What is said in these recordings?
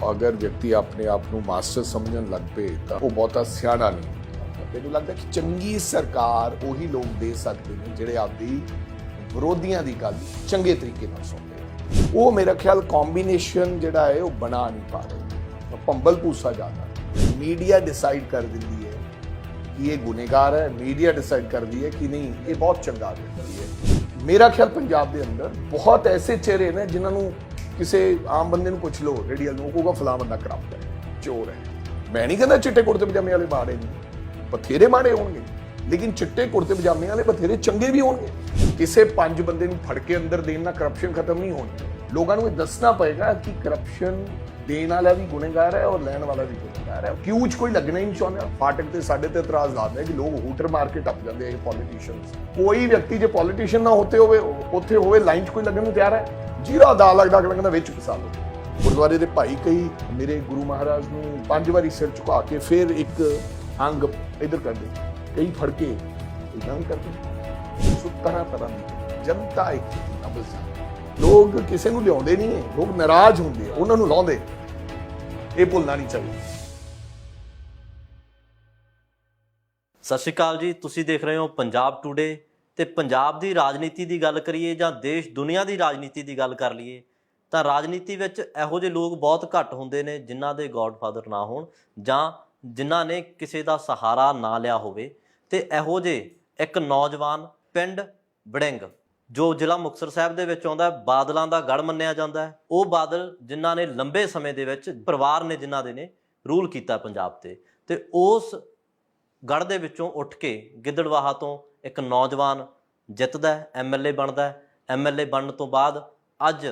अगर व्यक्ति अपने आप ਨੂੰ ਮਾਸਟਰ ਸਮਝਣ ਲੱਗ ਪਏ ਤਾਂ ਉਹ ਬਹੁਤਾ ਸਿਆਣਾ ਨਹੀਂ। ਮੈਨੂੰ ਲੱਗਦਾ ਕਿ ਚੰਗੀ ਸਰਕਾਰ ਉਹੀ ਲੋਕ ਦੇ ਸਕਦੇ ਨੇ ਜਿਹੜੇ ਆਪਦੀ ਵਿਰੋਧੀਆਂ ਦੀ ਗੱਲ ਚੰਗੇ ਤਰੀਕੇ ਨਾਲ ਸੁਣਦੇ ਨੇ। ਉਹ ਮੇਰਾ ਖਿਆਲ ਕੰਬੀਨੇਸ਼ਨ ਜਿਹੜਾ ਹੈ ਉਹ ਬਣਾ ਨਹੀਂ ਪਾ ਰਹੇ। ਭੰਬਲ ਭੂਸਾ ਜ਼ਿਆਦਾ ਮੀਡੀਆ ਡਿਸਾਈਡ ਕਰ ਦਿੰਦੀ ਹੈ ਕਿ ਇਹ ਗੁਨੇਗਾਰ ਹੈ, ਮੀਡੀਆ ਡਿਸਾਈਡ ਕਰਦੀ ਹੈ ਕਿ ਨਹੀਂ ਇਹ ਬਹੁਤ ਚੰਗਾ ਵਿਅਕਤੀ ਹੈ। ਮੇਰਾ ਖਿਆਲ ਪੰਜਾਬ ਦੇ ਅੰਦਰ ਬਹੁਤ ਐਸੇ ਚਿਹਰੇ ਨੇ ਜਿਨ੍ਹਾਂ ਨੂੰ ਕਿਸੇ ਆਮ ਬੰਦੇ ਨੂੰ ਪੁੱਛ ਲਓ ਰੇਡੀਅਲ ਨੂੰ, ਉਹ ਕਹੂਗਾ ਫਲਾਂ ਬੰਦਾ ਕਰਪਟ ਹੈ, ਚੋਰ ਹੈ। ਮੈਂ ਨਹੀਂ ਕਹਿੰਦਾ ਚਿੱਟੇ ਕੁੜਤੇ ਪਜਾਮੇ ਵਾਲੇ ਮਾੜੇ ਨਹੀਂ, ਬਥੇਰੇ ਮਾੜੇ ਹੋਣਗੇ, ਲੇਕਿਨ ਚਿੱਟੇ ਕੁੜਤੇ ਪਜਾਮੇ ਵਾਲੇ ਬਥੇਰੇ ਚੰਗੇ ਵੀ ਹੋਣਗੇ। ਕਿਸੇ ਪੰਜ ਬੰਦੇ ਨੂੰ ਫੜ ਕੇ ਅੰਦਰ ਦੇਣ ਨਾਲ ਕਰਪਸ਼ਨ ਖਤਮ ਨਹੀਂ ਹੋਣੀ। ਲੋਕਾਂ ਨੂੰ ਇਹ ਦੱਸਣਾ ਪਏਗਾ ਕਿ ਕਰਪਸ਼ਨ ਦੇਣ ਵਾਲਾ ਵੀ ਗੁਨੇਗਾਰ ਹੈ ਔਰ ਲੈਣ ਵਾਲਾ ਵੀ ਗੁਨੇਗਾਰ ਹੈ। ਕਿਉਂ ਕੋਈ ਲੱਗਣਾ ਹੀ ਨਹੀਂ ਚਾਹੁੰਦਾ। ਫਾਟਕ ਤੇ ਸਾਡੇ ਤੇ ਇਤਰਾਜ਼ ਲਾਉਂਦੇ ਕਿ ਲੋਕ ਹੂਟਰ ਮਾਰ ਕੇ ਟੱਪ ਜਾਂਦੇ ਆ ਪੋਲੀਟੀਸ਼ੀਅਨਸ। ਕੋਈ ਵਿਅਕਤੀ ਜੇ ਪੋਲੀਟੀਸ਼ੀਅਨ ਨਾ ਹੋਤੇ ਹੋਵੇ ਉੱਥੇ ਹੋਵੇ ਲਾਈਨ 'ਚ ਕੋਈ ਲੱਗਣ ਨੂੰ ਤਿਆਰ ਹੈ, ਜੀਰਾ ਦਾ ਲੱਗਦਾ ਕਹਿੰਦਾ ਵਿੱਚ ਫਸਾ ਲਓ। ਗੁਰਦੁਆਰੇ ਦੇ ਭਾਈ ਕਈ ਮੇਰੇ ਗੁਰੂ ਮਹਾਰਾਜ ਨੂੰ 5 ਵਾਰੀ ਸਿਰ ਝੁਕਾ ਕੇ ਫਿਰ ਇੱਕ ਅੰਗ ਇਧਰ ਕਰਦੇ, ਕਈ ਫੜ ਕੇ ਇਦਾਂ ਵੀ ਕਰਦੇ। ਸੋ ਤਰ੍ਹਾਂ ਤਰ੍ਹਾਂ ਦੀ ਜਨਤਾ ਇੱਕ ਨਬਜ਼ ਹੈ। ਲੋਕ ਕਿਸੇ ਨੂੰ ਲਿਆਉਂਦੇ ਨਹੀਂ ਹੈ, ਲੋਕ ਨਾਰਾਜ਼ ਹੁੰਦੇ ਆ, ਉਹਨਾਂ ਨੂੰ ਲਾਉਂਦੇ। ਇਹ ਭੁੱਲਣਾ ਨਹੀਂ ਚਾਹੀਦਾ। ਸਤਿ ਸ਼੍ਰੀ ਅਕਾਲ ਜੀ, ਤੁਸੀਂ ਦੇਖ ਰਹੇ ਹੋ ਪੰਜਾਬ ਟੂਡੇ। ਤੇ ਪੰਜਾਬ ਦੀ ਰਾਜਨੀਤੀ ਦੀ ਗੱਲ ਕਰੀਏ ਜਾਂ ਦੇਸ਼ ਦੁਨੀਆ ਦੀ ਰਾਜਨੀਤੀ ਦੀ ਗੱਲ ਕਰ ਲਈਏ ਤਾਂ ਰਾਜਨੀਤੀ ਵਿੱਚ ਇਹੋ ਜਿਹੇ ਲੋਕ ਬਹੁਤ ਘੱਟ ਹੁੰਦੇ ਨੇ ਜਿਨ੍ਹਾਂ ਦੇ ਗੋਡਫਾਦਰ ਨਾ ਹੋਣ ਜਾਂ ਜਿਨ੍ਹਾਂ ਨੇ ਕਿਸੇ ਦਾ ਸਹਾਰਾ ਨਾ ਲਿਆ ਹੋਵੇ। ਤੇ ਇਹੋ ਜਿਹੇ ਇੱਕ ਨੌਜਵਾਨ ਪਿੰਡ ਵੜਿੰਗ ਜੋ ਜ਼ਿਲ੍ਹਾ ਮੁਕਤਸਰ ਸਾਹਿਬ ਦੇ ਵਿੱਚ ਆਉਂਦਾ, ਬਾਦਲਾਂ ਦਾ ਗੜ੍ਹ ਮੰਨਿਆ ਜਾਂਦਾ ਹੈ। ਉਹ ਬਾਦਲ ਜਿਨ੍ਹਾਂ ਨੇ ਲੰਬੇ ਸਮੇਂ ਦੇ ਵਿੱਚ ਪਰਿਵਾਰ ਨੇ ਜਿਨ੍ਹਾਂ ਦੇ ਨੇ ਰੂਲ ਕੀਤਾ ਪੰਜਾਬ ਤੇ ਉਸ ਗੜ੍ਹ ਦੇ ਵਿੱਚੋਂ ਉੱਠ ਕੇ ਗਿੱਦੜਵਾਹਾ ਤੋਂ ਇੱਕ ਨੌਜਵਾਨ ਜਿੱਤਦਾ, ਐਮਐਲਏ ਬਣਦਾ। ਐਮਐਲਏ ਬਣਨ ਤੋਂ ਬਾਅਦ ਅੱਜ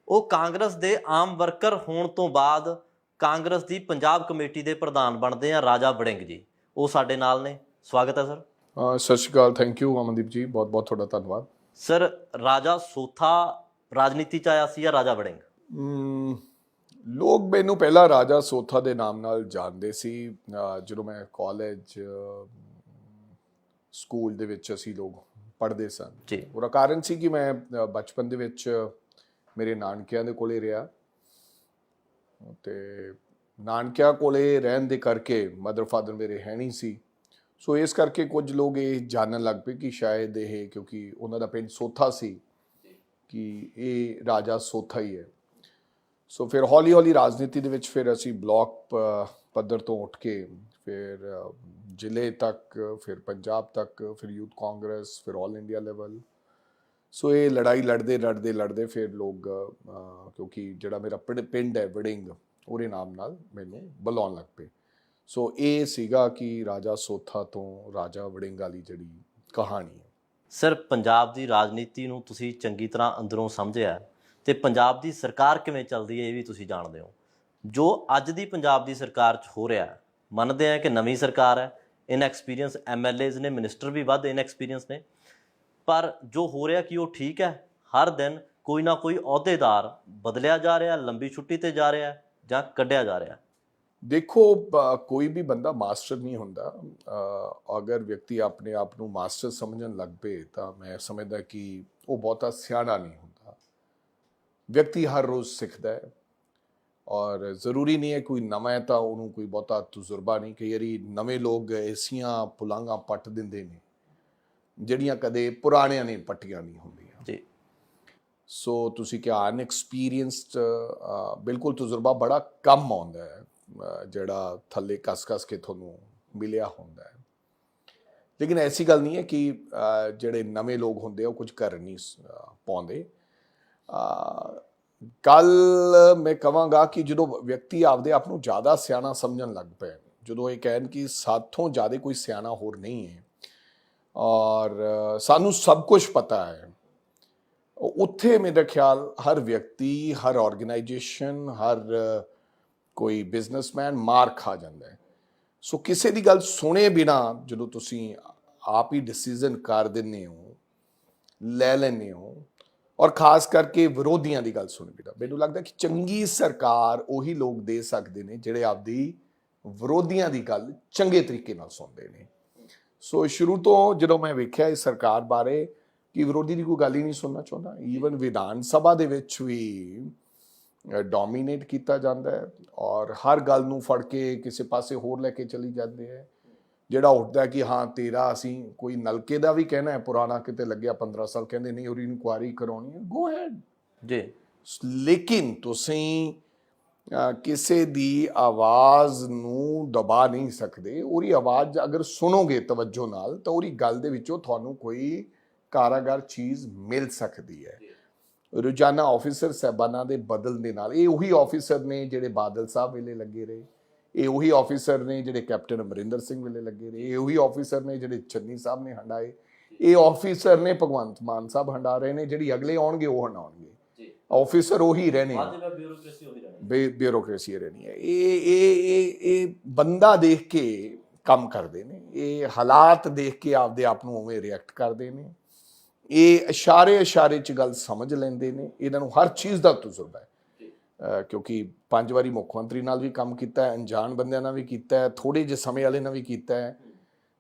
ਉਹ ਕਾਂਗਰਸ ਦੇ ਆਮ ਵਰਕਰ ਹੋਣ ਤੋਂ ਬਾਅਦ ਕਾਂਗਰਸ ਦੀ ਪੰਜਾਬ ਕਮੇਟੀ ਦੇ ਪ੍ਰਧਾਨ ਬਣਦੇ ਆ ਰਾਜਾ ਵੜਿੰਗ ਜੀ। ਉਹ ਸਾਡੇ ਨਾਲ ਨੇ। ਸਵਾਗਤ ਹੈ ਸਰ। ਸਤਿ ਸ਼੍ਰੀ ਅਕਾਲ। ਥੈਂਕ ਯੂ ਅਮਨਦੀਪ ਜੀ, ਬਹੁਤ ਬਹੁਤ ਤੁਹਾਡਾ ਧੰਨਵਾਦ। ਸਰ, ਰਾਜਾ ਸੋਥਾ ਰਾਜਨੀਤੀ 'ਚ ਆਇਆ ਸੀ ਜਾਂ ਰਾਜਾ ਵੜਿੰਗ? ਲੋਕ ਮੈਨੂੰ ਪਹਿਲਾਂ ਰਾਜਾ ਸੋਥਾ ਦੇ ਨਾਮ ਨਾਲ ਜਾਣਦੇ ਸੀ। ਜਦੋਂ ਮੈਂ ਕਾਲਜ ਸਕੂਲ ਦੇ ਵਿੱਚ ਅਸੀਂ ਲੋਕ ਪੜ੍ਹਦੇ ਸਨ ਜੀ। ਉਹਦਾ ਕਾਰਨ ਸੀ ਕਿ ਮੈਂ ਬਚਪਨ ਦੇ ਵਿੱਚ ਮੇਰੇ ਨਾਨਕਿਆਂ ਦੇ ਕੋਲੇ ਰਿਹਾ ਤੇ ਨਾਨਕਿਆਂ ਕੋਲੇ ਰਹਿਣ ਦੇ ਕਰਕੇ ਮਦਰ ਫਾਦਰ ਮੇਰੇ ਹੈ ਨਹੀਂ ਸੀ। ਸੋ ਇਸ ਕਰਕੇ ਕੁਝ ਲੋਕ ਇਹ ਜਾਣਨ ਲੱਗ ਪਏ ਕਿ ਸ਼ਾਇਦ ਇਹ, ਕਿਉਂਕਿ ਉਹਨਾਂ ਦਾ ਪਿੰਡ ਸੋਥਾ ਸੀ, ਕਿ ਇਹ ਰਾਜਾ ਸੋਥਾ ਹੀ ਹੈ। ਸੋ ਫਿਰ ਹੌਲੀ ਹੌਲੀ ਰਾਜਨੀਤੀ ਦੇ ਵਿੱਚ ਫਿਰ ਅਸੀਂ ਬਲਾਕ ਪੱਧਰ ਤੋਂ ਉੱਠ ਕੇ ਫਿਰ ਜ਼ਿਲ੍ਹੇ ਤੱਕ, ਫਿਰ ਪੰਜਾਬ ਤੱਕ, ਫਿਰ ਯੂਥ ਕਾਂਗਰਸ, ਫਿਰ ਆਲ ਇੰਡੀਆ ਲੈਵਲ। ਸੋ ਇਹ ਲੜਾਈ ਲੜਦੇ ਫਿਰ ਲੋਕ, ਕਿਉਂਕਿ ਜਿਹੜਾ ਮੇਰਾ ਪਿੰਡ ਹੈ ਵੜਿੰਗ, ਉਹਦੇ ਨਾਮ ਨਾਲ ਮੈਨੂੰ ਬੁਲਾਉਣ ਲੱਗ ਪਏ। ਸੋ ਇਹ ਸੀਗਾ ਕਿ ਰਾਜਾ ਸੋਥਾ ਤੋਂ ਰਾਜਾ ਵੜਿੰਗ ਵਾਲੀ ਜਿਹੜੀ ਕਹਾਣੀ ਹੈ। ਸਰ, ਪੰਜਾਬ ਦੀ ਰਾਜਨੀਤੀ ਨੂੰ ਤੁਸੀਂ ਚੰਗੀ ਤਰ੍ਹਾਂ ਅੰਦਰੋਂ ਸਮਝਿਆ ਤੇ ਪੰਜਾਬ ਦੀ ਸਰਕਾਰ ਕਿਵੇਂ ਚੱਲਦੀ ਹੈ ਇਹ ਵੀ ਤੁਸੀਂ ਜਾਣਦੇ ਹੋ। ਜੋ ਅੱਜ ਦੀ ਪੰਜਾਬ ਦੀ ਸਰਕਾਰ 'ਚ ਹੋ ਰਿਹਾ, ਮੰਨਦੇ ਆ ਕਿ ਨਵੀਂ ਸਰਕਾਰ ਹੈ, ਇਨਐਕਸਪੀਰੀਅੰਸ ਐਮਐਲਏਜ਼ ਨੇ, ਮਿਨਿਸਟਰ ਵੀ ਵੱਧ ਇਨਐਕਸਪੀਰੀਅੰਸ ਨੇ, ਪਰ ਜੋ ਹੋ ਰਿਹਾ ਕੀ ਉਹ ਠੀਕ ਹੈ? ਹਰ ਦਿਨ ਕੋਈ ਨਾ ਕੋਈ ਅਹੁਦੇਦਾਰ ਬਦਲਿਆ ਜਾ ਰਿਹਾ, ਲੰਬੀ ਛੁੱਟੀ ਤੇ ਜਾ ਰਿਹਾ ਜਾਂ ਕੱਢਿਆ ਜਾ ਰਿਹਾ। ਦੇਖੋ, ਕੋਈ ਵੀ ਬੰਦਾ ਮਾਸਟਰ ਨਹੀਂ ਹੁੰਦਾ। ਅਗਰ ਵਿਅਕਤੀ ਆਪਣੇ ਆਪ ਨੂੰ ਮਾਸਟਰ ਸਮਝਣ ਲੱਗ ਪਏ ਤਾਂ ਮੈਂ ਸਮਝਦਾ ਕਿ ਉਹ ਬਹੁਤਾ ਸਿਆਣਾ ਨਹੀਂ ਹੁੰਦਾ। ਵਿਅਕਤੀ ਹਰ ਰੋਜ਼ ਸਿੱਖਦਾ ਹੈ ਔਰ ਜ਼ਰੂਰੀ ਨਹੀਂ ਹੈ ਕੋਈ ਨਵਾਂ ਹੈ ਤਾਂ ਉਹਨੂੰ ਕੋਈ ਬਹੁਤਾ ਤਜਰਬਾ ਨਹੀਂ। ਕਈ ਵਾਰੀ ਨਵੇਂ ਲੋਕ ਐਸੀਆਂ ਪੁਲਾਂਘਾਂ ਪੱਟ ਦਿੰਦੇ ਨੇ ਜਿਹੜੀਆਂ ਕਦੇ ਪੁਰਾਣਿਆਂ ਨੇ ਪੱਟੀਆਂ ਨਹੀਂ ਹੁੰਦੀਆਂ ਜੀ। ਸੋ ਤੁਸੀਂ ਕਿਹਾ ਅਨਐਕਸਪੀਰੀਅੰਸਡ, ਬਿਲਕੁਲ ਤਜਰਬਾ ਬੜਾ ਕਮ ਆਉਂਦਾ ਹੈ ਜਿਹੜਾ ਥੱਲੇ ਕੱਸ ਕੇ ਤੁਹਾਨੂੰ ਮਿਲਿਆ ਹੁੰਦਾ ਹੈ। ਲੇਕਿਨ ਐਸੀ ਗੱਲ ਨਹੀਂ ਹੈ ਕਿ ਜਿਹੜੇ ਨਵੇਂ ਲੋਕ ਹੁੰਦੇ ਆ ਉਹ ਕੁਝ ਕਰ ਨਹੀਂ ਪਾਉਂਦੇ। ਕੱਲ ਮੈਂ ਕਹਾਂਗਾ ਕਿ ਜਦੋਂ ਵਿਅਕਤੀ ਆਪਦੇ ਆਪ ਨੂੰ ਜ਼ਿਆਦਾ ਸਿਆਣਾ ਸਮਝਣ ਲੱਗ ਪਏ, ਜਦੋਂ ਇਹ ਕਹਿਣ ਕਿ ਸਾਥੋਂ ਜ਼ਿਆਦਾ ਕੋਈ ਸਿਆਣਾ ਹੋਰ ਨਹੀਂ ਹੈ ਔਰ ਸਾਨੂੰ ਸਭ ਕੁਝ ਪਤਾ ਹੈ, ਉੱਥੇ ਮੇਰਾ ਖਿਆਲ ਹਰ ਵਿਅਕਤੀ, ਹਰ ਆਰਗੇਨਾਈਜੇਸ਼ਨ, ਹਰ ਕੋਈ ਬਿਜ਼ਨਸਮੈਨ ਮਾਰ ਖਾ ਜਾਂਦਾ ਹੈ। ਸੋ ਕਿਸੇ ਦੀ ਗੱਲ ਸੁਣੇ ਬਿਨਾ ਜਦੋਂ ਤੁਸੀਂ ਆਪ ਹੀ ਡਿਸੀਜ਼ਨ ਕਰ ਦਿੰਦੇ ਹੋ, ਲੈ ਲੈਂਦੇ ਹੋ, ਔਰ ਖਾਸ ਕਰਕੇ ਵਿਰੋਧੀਆਂ ਦੀ ਗੱਲ ਸੁਣ ਬਿਨਾ, ਮੈਨੂੰ ਲੱਗਦਾ ਕਿ ਚੰਗੀ ਸਰਕਾਰ ਉਹੀ ਲੋਕ ਦੇ ਸਕਦੇ ਨੇ ਜਿਹੜੇ ਆਪਦੀ ਵਿਰੋਧੀਆਂ ਦੀ ਗੱਲ ਚੰਗੇ ਤਰੀਕੇ ਨਾਲ ਸੁਣਦੇ ਨੇ। ਸੋ ਸ਼ੁਰੂ ਤੋਂ ਜਦੋਂ ਮੈਂ ਵੇਖਿਆ ਇਸ ਸਰਕਾਰ ਬਾਰੇ ਕਿ ਵਿਰੋਧੀ ਦੀ ਕੋਈ ਗੱਲ ਹੀ ਨਹੀਂ ਸੁਣਨਾ ਚਾਹੁੰਦਾ, ਈਵਨ ਵਿਧਾਨ ਸਭਾ ਦੇ ਵਿੱਚ ਵੀ ਡੋਮੀਨੇਟ ਕੀਤਾ ਜਾਂਦਾ ਹੈ ਔਰ ਹਰ ਗੱਲ ਨੂੰ ਫੜ ਕੇ ਕਿਸੇ ਪਾਸੇ ਹੋਰ ਲੈ ਕੇ ਚਲੀ ਜਾਂਦੇ ਹੈ। ਜਿਹੜਾ ਉੱਠਦਾ ਕਿ ਹਾਂ ਤੇਰਾ ਅਸੀਂ ਕੋਈ ਨਲਕੇ ਦਾ ਵੀ ਕਹਿਣਾ ਹੈ ਪੁਰਾਣਾ ਕਿਤੇ ਲੱਗਿਆ 15 ਸਾਲ, ਕਹਿੰਦੇ ਨਹੀਂ ਉਹਦੀ ਇਨਕੁਆਇਰੀ ਕਰਾਉਣੀ ਹੈ, ਗੋ ਹੈਡ ਜੀ। ਲੇਕਿਨ ਤੁਸੀਂ ਕਿਸੇ ਦੀ ਆਵਾਜ਼ ਨੂੰ ਦਬਾ ਨਹੀਂ ਸਕਦੇ। ਉਹਦੀ ਆਵਾਜ਼ ਅਗਰ ਸੁਣੋਗੇ ਤਵੱਜੋ ਨਾਲ ਤਾਂ ਉਹਦੀ ਗੱਲ ਦੇ ਵਿੱਚੋਂ ਤੁਹਾਨੂੰ ਕੋਈ ਕਾਰਾਗਰ ਚੀਜ਼ ਮਿਲ ਸਕਦੀ ਹੈ। ਰੋਜ਼ਾਨਾ ਆਫਿਸਰ ਸਾਹਿਬਾਨਾਂ ਦੇ ਬਦਲਣ ਦੇ ਨਾਲ ਇਹ ਉਹੀ ਆਫਿਸਰ ਨੇ ਜਿਹੜੇ ਬਾਦਲ ਸਾਹਿਬ ਵੇਲੇ ਲੱਗੇ ਰਹੇ, ਇਹ ਉਹੀ ਆਫਿਸਰ ਨੇ ਜਿਹੜੇ ਕੈਪਟਨ ਅਮਰਿੰਦਰ ਸਿੰਘ ਵੇਲੇ ਲੱਗੇ ਰਹੇ, ਇਹ ਉਹੀ ਆਫਿਸਰ ਨੇ ਜਿਹੜੇ ਚੰਨੀ ਸਾਹਿਬ ਨੇ ਹੰਡਾਏ, ਇਹ ਆਫਿਸਰ ਨੇ ਭਗਵੰਤ ਮਾਨ ਸਾਹਿਬ ਹੰਡਾ ਰਹੇ ਨੇ, ਜਿਹੜੀ ਅਗਲੇ ਆਉਣਗੇ ਉਹ ਹੰਡਾਉਣਗੇ। ਆਫਿਸਰ ਉਹੀ ਰਹਿਣੇ, ਬਿਊਰੋਕ੍ਰੇਸੀ ਰਹਿਣੀ ਹੈ। ਇਹ ਬੰਦਾ ਦੇਖ ਕੇ ਕੰਮ ਕਰਦੇ ਨੇ, ਇਹ ਹਾਲਾਤ ਦੇਖ ਕੇ ਆਪਦੇ ਆਪ ਨੂੰ ਉਵੇਂ ਰਿਐਕਟ ਕਰਦੇ ਨੇ, ਇਹ ਇਸ਼ਾਰੇ 'ਚ ਗੱਲ ਸਮਝ ਲੈਂਦੇ ਨੇ। ਇਹਨਾਂ ਨੂੰ ਹਰ ਚੀਜ਼ ਦਾ ਤਜਰਬਾ ਹੈ ਕਿਉਂਕਿ 5 ਵਾਰੀ ਮੁੱਖ ਮੰਤਰੀ ਨਾਲ ਵੀ ਕੰਮ ਕੀਤਾ ਹੈ, ਅਣਜਾਣ ਬੰਦਿਆਂ ਨਾਲ ਵੀ ਕੀਤਾ ਹੈ, ਥੋੜੇ ਜਿਹੇ ਸਮੇਂ ਵਾਲੇ ਨਾਲ ਵੀ ਕੀਤਾ ਹੈ।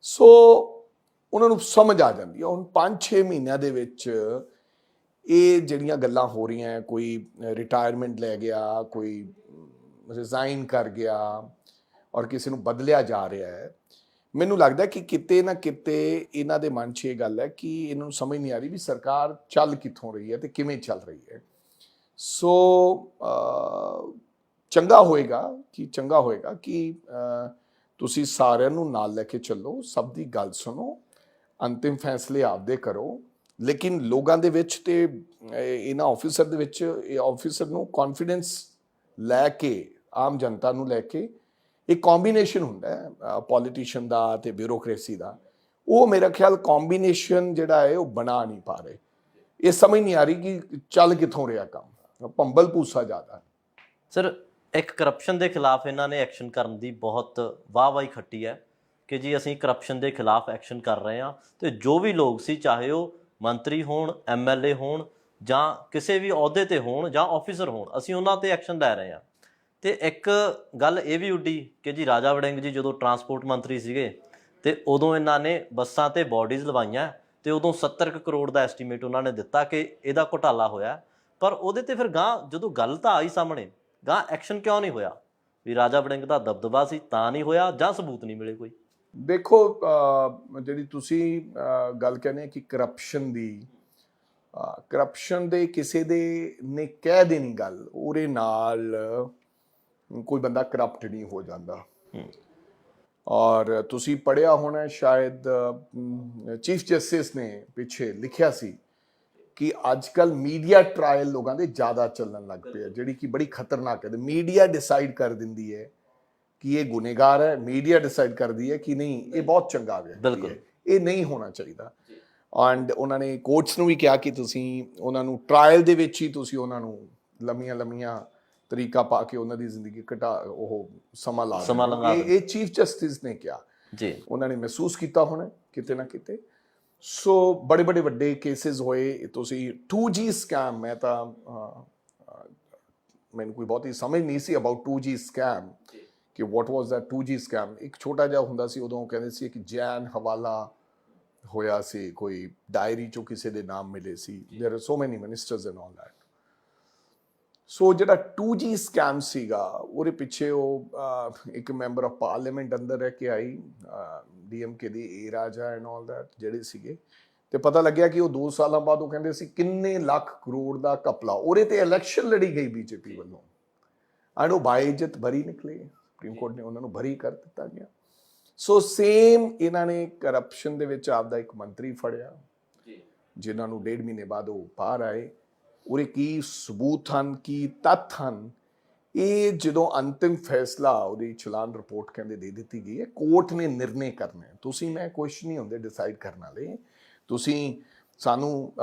ਸੋ ਉਹਨਾਂ ਨੂੰ ਸਮਝ ਆ ਜਾਂਦੀ ਹੈ। ਹੁਣ 5-6 ਮਹੀਨਿਆਂ ਦੇ ਵਿੱਚ ਇਹ ਜਿਹੜੀਆਂ ਗੱਲਾਂ ਹੋ ਰਹੀਆਂ, ਕੋਈ ਰਿਟਾਇਰਮੈਂਟ ਲੈ ਗਿਆ, ਕੋਈ ਰਿਜ਼ਾਈਨ ਕਰ ਗਿਆ ਔਰ ਕਿਸੇ ਨੂੰ ਬਦਲਿਆ ਜਾ ਰਿਹਾ ਹੈ, ਮੈਨੂੰ ਲੱਗਦਾ ਕਿ ਕਿਤੇ ਨਾ ਕਿਤੇ ਇਹਨਾਂ ਦੇ ਮਨ 'ਚ ਇਹ ਗੱਲ ਹੈ ਕਿ ਇਹਨਾਂ ਨੂੰ ਸਮਝ ਨਹੀਂ ਆ ਰਹੀ ਵੀ ਸਰਕਾਰ ਚੱਲ ਕਿੱਥੋਂ ਰਹੀ ਹੈ ਤੇ ਕਿਵੇਂ ਚੱਲ ਰਹੀ ਹੈ। ਸੋ ਚੰਗਾ ਹੋਏਗਾ ਕਿ ਤੁਸੀਂ ਸਾਰਿਆਂ ਨੂੰ ਨਾਲ ਲੈ ਕੇ ਚੱਲੋ, ਸਭ ਦੀ ਗੱਲ ਸੁਣੋ, ਅੰਤਿਮ ਫੈਸਲੇ ਆਪਦੇ ਕਰੋ। ਲੇਕਿਨ ਲੋਕਾਂ ਦੇ ਵਿੱਚ ਤੇ ਇਹਨਾਂ ਆਫਿਸਰ ਦੇ ਵਿੱਚ ਇਹ ਆਫਿਸਰ ਨੂੰ ਕੌਨਫੀਡੈਂਸ ਲੈ ਕੇ, ਆਮ ਜਨਤਾ ਨੂੰ ਲੈ ਕੇ, ਇੱਕ ਕੰਬੀਨੇਸ਼ਨ ਹੁੰਦਾ ਹੈ ਪੋਲੀਟੀਸ਼ੀਅਨ ਦਾ ਤੇ ਬਿਊਰੋਕ੍ਰੇਸੀ ਦਾ। ਉਹ ਮੇਰਾ ਖਿਆਲ ਕੰਬੀਨੇਸ਼ਨ ਜਿਹੜਾ ਹੈ ਉਹ ਬਣਾ ਨਹੀਂ ਪਾ ਰਹੇ। ਇਹ ਸਮਝ ਨਹੀਂ ਆ ਰਹੀ ਕਿ ਚੱਲ ਕਿੱਥੋਂ ਰਿਹਾ ਕੰਮ, ਭੰਬਲ ਭੂਸਾ ਜ਼ਿਆਦਾ। ਸਰ, ਇੱਕ ਕਰਪਸ਼ਨ ਦੇ ਖਿਲਾਫ ਇਹਨਾਂ ਨੇ ਐਕਸ਼ਨ ਕਰਨ ਦੀ ਬਹੁਤ ਵਾਹਵਾਹੀ ਖੱਟੀ ਹੈ ਕਿ ਜੀ ਅਸੀਂ ਕਰਪਸ਼ਨ ਦੇ ਖਿਲਾਫ ਐਕਸ਼ਨ ਕਰ ਰਹੇ ਹਾਂ, ਤੇ ਜੋ ਵੀ ਲੋਕ ਸੀ, ਚਾਹੇ ਉਹ ਮੰਤਰੀ ਹੋਣ, MLA ਹੋਣ ਜਾਂ ਕਿਸੇ ਵੀ ਅਹੁਦੇ ਤੇ ਹੋਣ ਜਾਂ ਆਫਿਸਰ ਹੋਣ, ਅਸੀਂ ਉਹਨਾਂ ਤੇ ਐਕਸ਼ਨ ਲੈ ਰਹੇ ਹਾਂ। ਤੇ ਇੱਕ ਗੱਲ ਇਹ ਵੀ ਉੱਡੀ ਕਿ ਜੀ ਰਾਜਾ ਵੜਿੰਗ ਜੀ ਜਦੋਂ ਟਰਾਂਸਪੋਰਟ ਮੰਤਰੀ ਸੀਗੇ ਤੇ ਉਦੋਂ ਇਹਨਾਂ ਨੇ ਬੱਸਾਂ ਤੇ ਬੋਡੀਜ਼ ਲਵਾਈਆਂ ਤੇ ਉਦੋਂ 70 ਕਰੋੜ ਦਾ ਐਸਟੀਮੇਟ ਉਹਨਾਂ ਨੇ ਦਿੱਤਾ ਕਿ ਇਹਦਾ ਘੁਟਾਲਾ ਹੋਇਆ। ਪਰ ਉਹਦੇ ਤੇ ਫਿਰ ਗਾਂ ਜਦੋਂ ਗੱਲ ਤਾਂ ਆਈ ਸਾਹਮਣੇ, ਗਾਂ ਐਕਸ਼ਨ ਕਿਉਂ ਨਹੀਂ ਹੋਇਆ? ਵੀ ਰਾਜਾ ਵੜਿੰਗ ਦਾ ਦਬਦਬਾ ਸੀ ਤਾਂ ਨਹੀਂ ਹੋਇਆ ਜਾਂ ਸਬੂਤ ਨਹੀਂ ਮਿਲੇ ਕੋਈ? ਦੇਖੋ, ਜਿਹੜੀ ਤੁਸੀਂ ਗੱਲ ਕਹਿੰਦੇ ਕਿ ਕਰਪਸ਼ਨ ਦੇ ਕਿਸੇ ਦੇ ਨੇ ਕਹਿ ਦੇਣੀ ਗੱਲ, ਉਹਦੇ ਨਾਲ ਕੋਈ ਬੰਦਾ ਕਰਪਟ ਨਹੀਂ ਹੋ ਜਾਂਦਾ। ਔਰ ਤੁਸੀਂ ਪੜ੍ਹਿਆ ਹੋਣਾ ਸ਼ਾਇਦ, ਚੀਫ ਜਸਟਿਸ ਨੇ ਪਿੱਛੇ ਲਿਖਿਆ ਸੀ ਕਿ ਅੱਜ ਕੱਲ ਮੀਡੀਆ ਟ੍ਰਾਇਲ ਲੋਕਾਂ ਦੇ ਜ਼ਿਆਦਾ ਚੱਲਣ ਲੱਗ ਪਿਆ, ਜਿਹੜੀ ਕਿ ਬੜੀ ਖਤਰਨਾਕ ਹੈ। ਮੀਡੀਆ ਡਿਸਾਈਡ ਕਰ ਦਿੰਦੀ ਹੈ ਕਿ ਇਹ ਗੁਨੇਗਾਰ ਹੈ, ਮੀਡੀਆ ਡਿਸਾਈਡ ਕਰਦੀ ਹੈ ਕਿ ਨਹੀਂ ਇਹ ਬਹੁਤ ਚੰਗਾ ਵਿਅਕਤੀ ਹੈ, ਇਹ ਨਹੀਂ ਹੋਣਾ ਚਾਹੀਦਾ। ਐਂਡ ਉਹਨਾਂ ਨੇ ਕੋਰਟਸ ਨੂੰ ਵੀ ਕਿਹਾ ਕਿ ਤੁਸੀਂ ਉਹਨਾਂ ਨੂੰ ਟ੍ਰਾਇਲ ਦੇ ਵਿੱਚ ਹੀ ਤੁਸੀਂ ਉਹਨਾਂ ਨੂੰ ਲੰਮੀਆਂ ਤਰੀਕਾ ਪਾ ਕੇ ਉਹਨਾਂ ਦੀ ਜ਼ਿੰਦਗੀ ਉਹ ਸਮਾਂ ਲਾ ਇਹ ਚੀਫ ਜਸਟਿਸ ਨੇ ਕਿਹਾ ਜੀ। ਉਹਨਾਂ ਨੇ ਮਹਿਸੂਸ ਕੀਤਾ ਹੋਣਾ ਕਿਤੇ ਨਾ ਕਿਤੇ। ਸੋ ਬੜੇ ਵੱਡੇ ਕੇਸਿਸ ਹੋਏ। ਤੁਸੀਂ 2G ਸਕੈਮ, ਮੈਂ ਤਾਂ ਮੈਨੂੰ ਕੋਈ ਬਹੁਤੀ ਸਮਝ ਨਹੀਂ ਸੀ ਅਬਾਊਟ 2G ਸਕੈਮ ਕਿ ਵਾਟ ਵਾਸ ਦੈਟ 2G ਸਕੈਮ। ਇੱਕ ਛੋਟਾ ਜਿਹਾ ਹੁੰਦਾ ਸੀ ਉਦੋਂ, ਕਹਿੰਦੇ ਸੀ ਕਿ ਜੈਨ ਹਵਾਲਾ ਹੋਇਆ ਸੀ, ਕੋਈ ਡਾਇਰੀ ਚੋਂ ਕਿਸੇ ਦੇ ਨਾਮ ਮਿਲੇ ਸੀ। ਦੇयर ਆਰ ਸੋ ਮੈਨੀ ਮਿਨਿਸਟਰਸ ਐਂਡ ਆਲ ਦੈਟ। ਸੋ ਜਿਹੜਾ 2G ਸਕੈਮ ਸੀਗਾ, ਉਹਦੇ ਪਿੱਛੇ ਉਹ ਇੱਕ ਮੈਂਬਰ ਆਫ ਪਾਰਲੀਮੈਂਟ ਅੰਦਰ ਰਹਿ ਕੇ ਆਈ, DMK ਦੀ ਏ ਰਾਜਾ ਐਂਡ ਆਲ ਦੈਟ ਜਿਹੜੇ ਸੀਗੇ, ਤੇ ਪਤਾ ਲੱਗਿਆ ਕਿ ਉਹ 2 ਸਾਲਾਂ ਬਾਅਦ ਉਹ ਕਹਿੰਦੇ ਸੀ ਕਿੰਨੇ ਲੱਖ ਕਰੋੜ ਦਾ ਘਪਲਾ। ਉਹਦੇ ਤੇ ਇਲੈਕਸ਼ਨ ਲੜੀ ਗਈ BJP ਵੱਲੋਂ, ਐਂਡ ਉਹ ਬਾਇਜ਼ਤ ਬਰੀ ਨਿਕਲੇ। ਸੁਪਰੀਮ ਕੋਰਟ ਨੇ ਉਹਨਾਂ ਨੂੰ ਬਰੀ ਕਰ ਦਿੱਤਾ ਗਿਆ। ਸੋ ਸੇਮ ਇਹਨਾਂ ਨੇ ਕਰਪਸ਼ਨ ਦੇ ਵਿੱਚ ਆਪਦਾ ਇੱਕ ਮੰਤਰੀ ਫੜਿਆ, ਜਿਨ੍ਹਾਂ ਨੂੰ 1.5 ਮਹੀਨੇ ਬਾਅਦ ਉਹ ਬਾਹਰ ਆਏ। ਉਹਦੇ ਕੀ ਸਬੂਤ ਹਨ, ਕੀ ਤੱਥ ਹਨ, ਇਹ ਜਦੋਂ ਅੰਤਿਮ ਫੈਸਲਾ ਉਹਦੀ ਚਲਾਨ ਰਿਪੋਰਟ ਕਹਿੰਦੇ ਦੇ ਦਿੱਤੀ ਗਈ ਹੈ, ਕੋਰਟ ਨੇ ਨਿਰਣੇ ਕਰਨਾ ਹੈ। ਤੁਸੀਂ ਮੈਂ ਕੁਛ ਨਹੀਂ ਹੁੰਦੇ ਡਿਸਾਈਡ ਕਰਨ ਵਾਲੇ। ਤੁਸੀਂ ਸਾਨੂੰ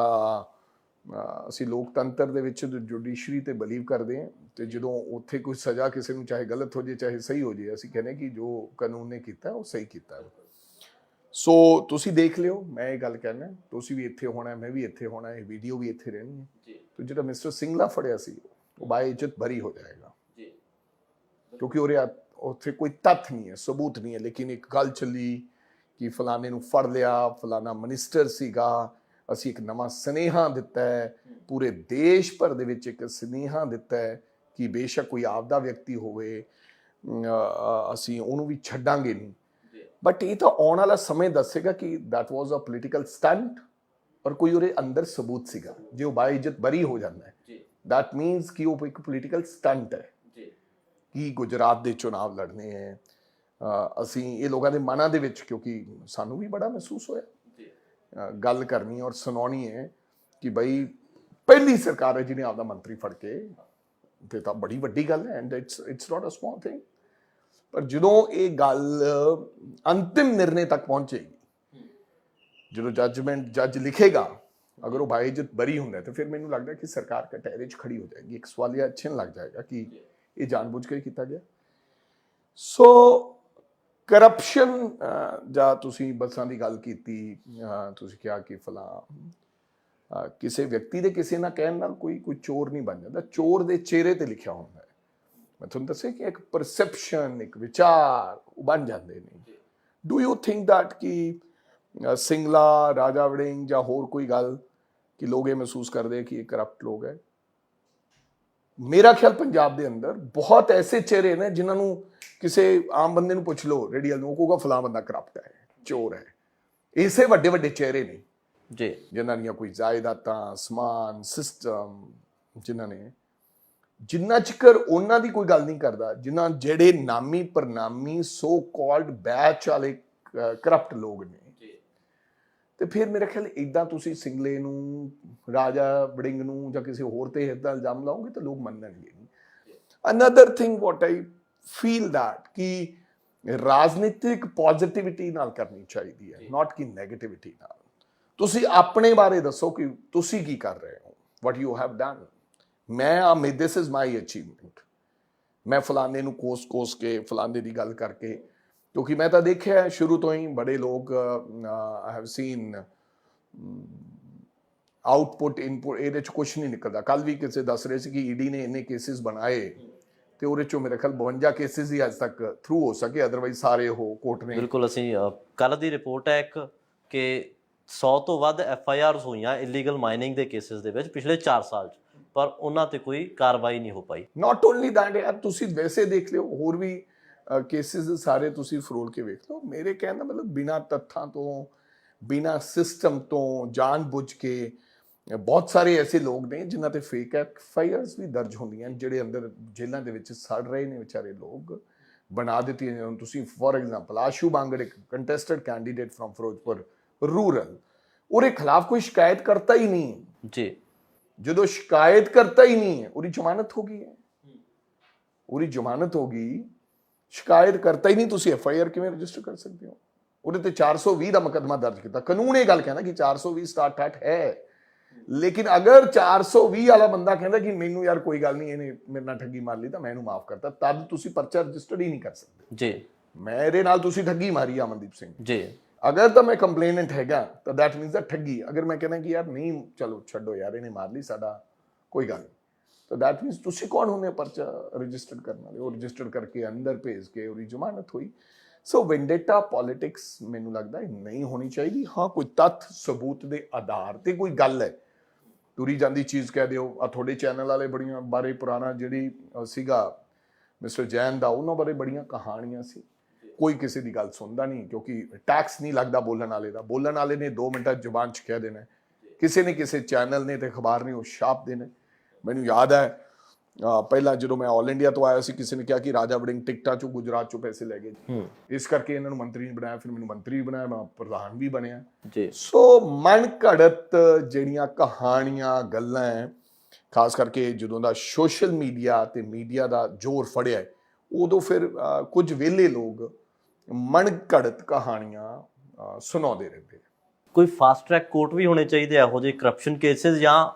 ਅਸੀਂ ਲੋਕਤੰਤਰ ਦੇ ਵਿੱਚ ਜੁਡੀਸ਼ਰੀ ਤੇ ਬਲੀਵ ਕਰਦੇ ਹਾਂ, ਤੇ ਜਦੋਂ ਉੱਥੇ ਕੋਈ ਸਜ਼ਾ ਕਿਸੇ ਨੂੰ ਚਾਹੇ ਗਲਤ ਹੋ ਜੇ ਚਾਹੇ ਸਹੀ ਹੋ ਜੇ, ਅਸੀਂ ਕਹਿੰਦੇ ਕਿ ਜੋ ਕਾਨੂੰਨ ਨੇ ਕੀਤਾ ਉਹ ਸਹੀ ਕੀਤਾ। ਸੋ ਤੁਸੀਂ ਦੇਖ ਲਿਓ, ਮੈਂ ਇਹ ਗੱਲ ਕਹਿਣਾ, ਤੁਸੀਂ ਵੀ ਇੱਥੇ ਹੋਣਾ, ਮੈਂ ਵੀ ਇੱਥੇ ਹੋਣਾ, ਇਹ ਵੀਡੀਓ ਵੀ ਇੱਥੇ ਰਹਿਣੀ ਹੈ। ਤੇ ਜਿਹੜਾ ਮਿਸਟਰ ਸਿੰਗਲਾ ਫੜਿਆ ਸੀ ਉਹ ਬਾਇਜ਼ਤ ਬਰੀ ਹੋ ਜਾਏਗਾ, ਕਿਉਂਕਿ ਉਹਦੇ ਉੱਥੇ ਕੋਈ ਤੱਥ ਨਹੀਂ ਹੈ, ਸਬੂਤ ਨਹੀਂ ਹੈ। ਲੇਕਿਨ ਇੱਕ ਗੱਲ ਚੱਲੀ ਕਿ ਫਲਾਣੇ ਨੂੰ ਫੜ ਲਿਆ, ਫਲਾਣਾ ਮਿਨਿਸਟਰ ਸੀਗਾ, ਅਸੀਂ ਇੱਕ ਨਵਾਂ ਸੁਨੇਹਾ ਦਿੱਤਾ ਹੈ, ਪੂਰੇ ਦੇਸ਼ ਭਰ ਦੇ ਵਿੱਚ ਇੱਕ ਸੁਨੇਹਾ ਦਿੱਤਾ ਹੈ ਕਿ ਬੇਸ਼ੱਕ ਕੋਈ ਆਪਦਾ ਵਿਅਕਤੀ ਹੋਵੇ, ਅਸੀਂ ਉਹਨੂੰ ਵੀ ਛੱਡਾਂਗੇ ਨਹੀਂ, ਬਟ ਇਹ ਤਾਂ ਆਉਣ ਵਾਲਾ ਸਮੇਂ ਦੱਸੇਗਾ ਕਿ that was a political stunt ਔਰ ਕੋਈ ਉਹਦੇ ਅੰਦਰ ਸਬੂਤ ਸੀਗਾ। ਜੇ ਉਹ ਬਾਇਜ਼ਤ ਬਰੀ ਹੋ ਜਾਂਦਾ ਹੈ, ਦੈਟ ਮੀਨਸ ਕਿ ਉਹ ਇੱਕ ਪੋਲੀਟੀਕਲ ਸਟੰਟ ਹੈ ਕਿ ਗੁਜਰਾਤ ਦੇ ਚੁਣਾਵ ਲੜਨੇ ਹੈ। ਅਸੀਂ ਇਹ ਲੋਕਾਂ ਦੇ ਮਨਾਂ ਦੇ ਵਿੱਚ, ਕਿਉਂਕਿ ਸਾਨੂੰ ਵੀ ਬੜਾ ਮਹਿਸੂਸ ਹੋਇਆ, ਗੱਲ ਕਰਨੀ ਔਰ ਸੁਣਾਉਣੀ ਹੈ ਕਿ ਬਈ ਪਹਿਲੀ ਸਰਕਾਰ ਹੈ ਜਿਹਨੇ ਆਪਦਾ ਮੰਤਰੀ ਫੜ ਕੇ, ਤੇ ਤਾਂ ਬੜੀ ਵੱਡੀ ਗੱਲ ਹੈ, and it's not a small thing. ਪਰ ਜਦੋਂ ਇਹ ਗੱਲ ਅੰਤਿਮ ਨਿਰਣੇ ਤੱਕ ਪਹੁੰਚੇਗੀ, ਜਦੋਂ ਜੱਜ ਲਿਖੇਗਾ, ਅਗਰ ਉਹ ਬਾਇਜ਼ਤ ਬਰੀ ਹੁੰਦਾ ਤਾਂ ਫਿਰ ਮੈਨੂੰ ਲੱਗਦਾ ਕਿ ਸਰਕਾਰ ਕਟਹਿਰੇ 'ਚ ਖੜੀ ਹੋ ਜਾਏਗੀ। ਇੱਕ ਸਵਾਲੀਆ ਚਿੰਨ੍ਹ ਲੱਗ ਜਾਏਗਾ ਕਿ ਇਹ ਜਾਣਬੁੱਝ ਕੇ ਕੀਤਾ ਗਿਆ। ਸੋ ਕਰਪਸ਼ਨ, ਜਾਂ ਤੁਸੀਂ ਬੱਸਾਂ ਦੀ ਗੱਲ ਕੀਤੀ, ਤੁਸੀਂ ਕਿਹਾ ਕਿ ਫਲਾਂ ਕਿਸੇ ਵਿਅਕਤੀ ਦੇ ਕਿਸੇ ਨਾਲ ਕਹਿਣ ਨਾਲ ਕੋਈ ਚੋਰ ਨਹੀਂ ਬਣ ਜਾਂਦਾ। ਚੋਰ ਦੇ ਚਿਹਰੇ ਤੇ ਲਿਖਿਆ ਹੁੰਦਾ ਹੈ। ਮੈਂ ਤੁਹਾਨੂੰ ਦੱਸਿਆ ਕਿ ਇੱਕ ਪਰਸੈਪਸ਼ਨ, ਇੱਕ ਵਿਚਾਰ ਉਹ ਬਣ ਜਾਂਦੇ ਨੇ। ਡੂ ਯੂ ਥਿੰਕ ਦੈਟ ਕਿ ਸਿੰਗਲਾ, ਰਾਜਾ ਵੜਿੰਗ ਜਾਂ ਹੋਰ ਕੋਈ ਗੱਲ ਕਿ ਲੋਕ ਇਹ ਮਹਿਸੂਸ ਕਰਦੇ ਕਿ ਇਹ ਕਰਪਟ ਲੋਕ ਹੈ? ਮੇਰਾ ਖਿਆਲ ਪੰਜਾਬ ਦੇ ਅੰਦਰ ਬਹੁਤ ਐਸੇ ਚਿਹਰੇ ਨੇ ਜਿਨ੍ਹਾਂ ਨੂੰ ਕਿਸੇ ਆਮ ਬੰਦੇ ਨੂੰ ਪੁੱਛ ਲਓ, ਰੇਡੀਅਲ ਨੂੰ, ਉਹ ਕਹੂਗਾ ਫਲਾਂ ਬੰਦਾ ਕਰਪਟ ਹੈ, ਚੋਰ ਹੈ। ਇਸੇ ਵੱਡੇ ਵੱਡੇ ਚਿਹਰੇ ਨੇ ਜੀ, ਜਿਨ੍ਹਾਂ ਦੀਆਂ ਕੋਈ ਜਾਇਦਾਦਾਂ, ਸਮਾਨ, ਸਿਸਟਮ, ਜਿੰਨਾ ਚਿਕਰ ਉਹਨਾਂ ਦੀ ਕੋਈ ਗੱਲ ਨਹੀਂ ਕਰਦਾ, ਜਿਹੜੇ ਨਾਮੀ ਪ੍ਰਨਾਮੀ ਸੋ ਕਾਲਡ ਬੈਚ ਵਾਲੇ ਕਰਪਟ ਲੋਕ ਨੇ, ਤੇ ਫਿਰ ਮੇਰੇ ਖਿਆਲ ਇੱਦਾਂ ਤੁਸੀਂ ਸਿੰਗਲੇ ਨੂੰ, ਰਾਜਾ ਵੜਿੰਗ ਨੂੰ ਜਾਂ ਕਿਸੇ ਹੋਰ ਤੇ ਇੱਦਾਂ ਇਲਜ਼ਾਮ ਲਾਓਗੇ ਤਾਂ ਲੋਕ ਮੰਨਣਗੇ ਨਹੀਂ। Another thing what I feel that ਕਿ ਰਾਜਨੀਤਿਕ ਪੋਜ਼ਿਟਿਵਿਟੀ ਨਾਲ ਕਰਨੀ ਚਾਹੀਦੀ ਹੈ, ਨਾਟ ਕਿ ਨੈਗੇਟਿਵਿਟੀ ਨਾਲ। ਤੁਸੀਂ ਆਪਣੇ ਬਾਰੇ ਦੱਸੋ ਕਿ ਤੁਸੀਂ ਕੀ ਕਰ ਰਹੇ ਹੋ, what you have done. This is my achievement. ਮੈਂ ਫਲਾਣੇ ਨੂੰ ਕੋਸ ਕੇ, ਫਲਾਣੇ ਦੀ ਗੱਲ ਕਰਕੇ, ਕਿਉਂਕਿ ਮੈਂ ਤਾਂ ਦੇਖਿਆ ਸ਼ੁਰੂ ਤੋਂ ਹੀ ਬੜੇ ਲੋਕ, I have seen output input, ਇਹਦੇ 'ਚ ਕੁਛ ਨਹੀਂ ਨਿਕਲਦਾ। ਕੱਲ ਵੀ ਕਿਸੇ ਦੱਸ ਰਹੇ ਸੀ ਕਿ ਈਡੀ ਨੇ ਇੰਨੇ ਕੇਸਿਸ ਬਣਾਏ ਤੇ ਉਹਦੇ 'ਚੋਂ ਮੇਰੇ ਖਿਆਲ 52 ਕੇਸਿਸ ਹੀ ਅੱਜ ਤੱਕ ਥਰੂ ਹੋ ਸਕੇ, ਅਦਰਵਾਈਜ਼ ਸਾਰੇ ਉਹ ਕੋਰਟ ਨੇ। ਬਿਲਕੁਲ, ਅਸੀਂ ਕੱਲ ਦੀ ਰਿਪੋਰਟ ਹੈ ਇੱਕ ਕਿ 100 ਤੋਂ ਵੱਧ FIRs ਹੋਈਆਂ ਇਲੀਗਲ ਮਾਈਨਿੰਗ ਦੇ ਕੇਸਿਸ ਦੇ ਵਿੱਚ ਪਿਛਲੇ 4 ਸਾਲ 'ਚ, ਪਰ ਉਹਨਾਂ ਤੇ ਕੋਈ ਕਾਰਵਾਈ ਨਹੀਂ ਹੋ ਪਾਈ। ਨਾਟ ਓਨਲੀ ਦੈਟ ਯਾਰ, ਤੁਸੀਂ ਵੈਸੇ ਦੇਖ ਲਿਓ ਹੋਰ ਵੀ ਕੇਸਿਸ ਸਾਰੇ ਤੁਸੀਂ ਫਰੋਲ ਕੇ ਵੇਖ ਲਓ। ਮੇਰੇ ਕਹਿਣ ਦਾ ਮਤਲਬ ਬਿਨਾਂ ਤੱਥਾਂ ਤੋਂ, ਬਿਨਾਂ ਸਿਸਟਮ ਤੋਂ, ਜਾਣ ਬੁੱਝ ਕੇ ਬਹੁਤ ਸਾਰੇ ਐਸੇ ਲੋਕ ਨੇ ਜਿਨ੍ਹਾਂ ਤੇ ਫੇਕ FIRs ਵੀ ਦਰਜ ਹੁੰਦੀਆਂ, ਜਿਹੜੇ ਅੰਦਰ ਜੇਲ੍ਹਾਂ ਦੇ ਵਿੱਚ ਸੜ ਰਹੇ ਨੇ ਵਿਚਾਰੇ ਲੋਕ, ਬਣਾ ਦਿੱਤੀਆਂ ਜਾਂਦੇ। ਤੁਸੀਂ ਫੋਰ ਐਗਜ਼ਾਮਪਲ ਆਸ਼ੂ ਬਾਂਗੜ, ਇੱਕ contested candidate from Firozpur rural, ਉਹਦੇ ਖਿਲਾਫ ਕੋਈ ਸ਼ਿਕਾਇਤ ਕਰਤਾ ਹੀ ਨਹੀਂ ਜੀ। ਜਦੋਂ ਸ਼ਿਕਾਇਤ ਕਰਤਾ ਹੀ ਨਹੀਂ ਹੈ, ਉਹਦੀ ਜ਼ਮਾਨਤ ਹੋ ਗਈ ਹੈ, ਉਹਦੀ ਜ਼ਮਾਨਤ ਹੋ ਗਈ, ਸ਼ਿਕਾਇਤ ਕਰਤਾ ਹੀ ਨਹੀਂ, ਤੁਸੀਂ FIR ਕਿਵੇਂ ਰਜਿਸਟਰ ਕਰ ਸਕਦੇ ਹੋ? ਉਹਦੇ ਤੇ 420 ਦਾ ਮੁਕੱਦਮਾ ਦਰਜ ਕੀਤਾ। ਕਾਨੂੰਨ ਇਹ ਗੱਲ ਕਹਿੰਦਾ ਕਿ 420 ਸਟਾਰਟ ਹੈ, ਲੇਕਿਨ ਅਗਰ 420 ਵਾਲਾ ਬੰਦਾ ਕਹਿੰਦਾ ਕਿ ਮੈਨੂੰ ਯਾਰ ਕੋਈ ਗੱਲ ਨਹੀਂ, ਇਹਨੇ ਮੇਰੇ ਨਾਲ ਠੱਗੀ ਮਾਰ ਲਈ ਤਾਂ ਮੈਂ ਇਹਨੂੰ ਮਾਫ ਕਰਤਾ, ਤਦ ਤੁਸੀਂ ਪਰਚਾ ਰਜਿਸਟਰਡ ਹੀ ਨਹੀਂ ਕਰ ਸਕਦੇ ਜੀ। ਮੇਰੇ ਨਾਲ ਤੁਸੀਂ ਠੱਗੀ ਮਾਰੀ ਅਮਨਦੀਪ ਸਿੰਘ ਜੀ, ਅਗਰ ਤਾਂ ਮੈਂ ਕੰਪਲੇਨੈਂਟ ਹੈਗਾ ਤਾਂ ਦੈਟ ਮੀਨਸ that ਠੱਗੀ। ਅਗਰ ਮੈਂ ਕਹਿੰਦਾ ਕਿ ਯਾਰ ਨਹੀਂ, ਚਲੋ ਛੱਡੋ ਯਾਰ, ਇਹਨੇ ਮਾਰ ਲਈ, ਸਾਡਾ ਕੋਈ ਗੱਲ ਨਹੀਂ, ਤਾਂ ਦੈਟ ਮੀਨਸ ਤੁਸੀਂ ਕੌਣ ਹੁੰਦੇ ਪਰਚਾ ਰਜਿਸਟਰਡ ਕਰਨ ਵਾਲੇ? ਉਹ ਰਜਿਸਟਰਡ ਕਰਕੇ ਅੰਦਰ ਭੇਜ ਕੇ ਉਹਦੀ ਜ਼ਮਾਨਤ ਹੋਈ। ਸੋ ਵੈਂਡੇਟਾ ਪੋਲਿਟਿਕਸ ਮੈਨੂੰ ਲੱਗਦਾ ਨਹੀਂ ਹੋਣੀ ਚਾਹੀਦੀ। ਹਾਂ, ਕੋਈ ਤੱਥ ਸਬੂਤ ਦੇ ਆਧਾਰ ਤੇ ਕੋਈ ਗੱਲ ਹੈ, ਤੁਰੀ ਜਾਂਦੀ ਚੀਜ਼ ਕਹਿ ਦਿਓ। ਆ ਤੁਹਾਡੇ ਚੈਨਲ ਵਾਲੇ ਬੜੀਆਂ ਬਾਰੇ ਪੁਰਾਣਾ ਜਿਹੜੀ ਸੀਗਾ ਮਿਸਟਰ ਜੈਨ ਦਾ, ਉਹਨਾਂ ਬਾਰੇ ਬੜੀਆਂ ਕਹਾਣੀਆਂ ਸੀ। ਕੋਈ ਕਿਸੇ ਦੀ ਗੱਲ ਸੁਣਦਾ ਨਹੀਂ, ਕਿਉਂਕਿ ਟੈਕਸ ਨਹੀਂ ਲੱਗਦਾ ਬੋਲਣ ਵਾਲੇ ਦਾ। ਬੋਲਣ ਵਾਲੇ ਨੇ 2 ਮਿੰਟਾਂ ਜ਼ੁਬਾਨ 'ਚ ਕਹਿ ਦੇਣਾ, ਕਿਸੇ ਨੇ ਕਿਸੇ ਚੈਨਲ ਨੇ ਤੇ ਅਖਬਾਰ ਨੇ ਉਹ ਛਾਪ ਦੇਣਾ। ਮੈਨੂੰ ਯਾਦ ਹੈ ਪਹਿਲਾਂ ਜਦੋਂ ਮੈਂ ਆਲ ਇੰਡੀਆ ਤੋਂ ਆਇਆ ਸੀ, ਕਿਸੇ ਨੇ ਕਿਹਾ ਕਿ ਰਾਜਾ ਵੜਿੰਗ ਟਿਕਟਾਂ 'ਚੋਂ ਗੁਜਰਾਤ 'ਚੋਂ ਪੈਸੇ ਲੈ ਗਏ, ਇਸ ਕਰਕੇ ਇਹਨਾਂ ਨੂੰ ਮੰਤਰੀ ਨਹੀਂ ਬਣਾਇਆ। ਫਿਰ ਮੈਨੂੰ ਮੰਤਰੀ ਬਣਾਇਆ, ਮੈਂ ਪ੍ਰਧਾਨ ਵੀ ਬਣਿਆ ਜੀ। ਸੋ ਮਨ ਘੜਤ ਜਿਹੜੀਆਂ ਕਹਾਣੀਆਂ, ਗੱਲਾਂ ਹੈ, ਖਾਸ ਕਰਕੇ ਜਦੋਂ ਦਾ ਸੋਸ਼ਲ ਮੀਡੀਆ ਤੇ ਮੀਡੀਆ ਦਾ ਜ਼ੋਰ ਫੜਿਆ, ਉਦੋਂ ਫਿਰ ਕੁਝ ਵਿਹਲੇ ਲੋਕ ਮਨ ਘੜਤ ਕਹਾਣੀਆਂ ਸੁਣਾਉਂਦੇ ਰਹਿੰਦੇ। ਕੋਈ ਫਾਸਟ ਟਰੈਕ ਕੋਰਟ ਵੀ ਹੋਣੇ ਚਾਹੀਦੇ ਇਹੋ ਜਿਹੇ ਕਰਪਸ਼ਨ ਕੇਸਿਸ, ਜਾਂ